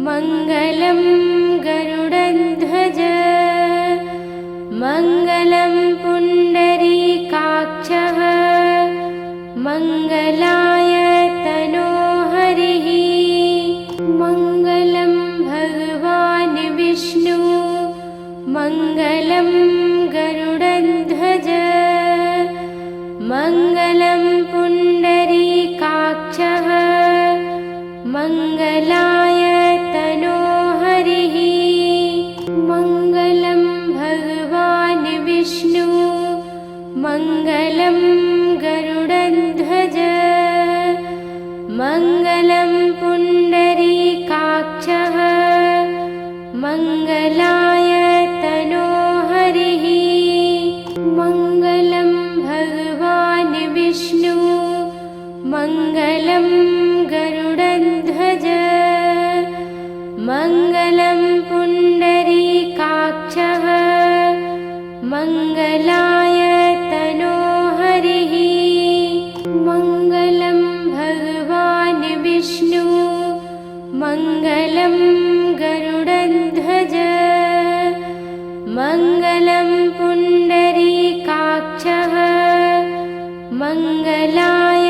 मङ्गलं गरुडध्वज मङ्गलं पुण्डरीकाक्षः मङ्गलाय तनोहरिः मङ्गलं भगवान् विष्णु मङ्गलं गरुडध्वज मङ्गलं पुण्डरीकाक्षः मङ्गलाय तनोहरिः मङ्गलं भगवान् विष्णु मङ्गलं गरुडध्वज मङ्गलं पुण्डरीकाक्षः मङ्गलाय तनोहरिः मङ्गलं भगवान् विष्णु मङ्गलं गरुडध्वज मङ्गलं पुण्डरीकाक्षः मङ्गलाय तनोहरिः मङ्गलं भगवान् विष्णु मङ्गलं गरुडध्वज मङ्गलं पुण्डरीकाक्षः मङ्गलाय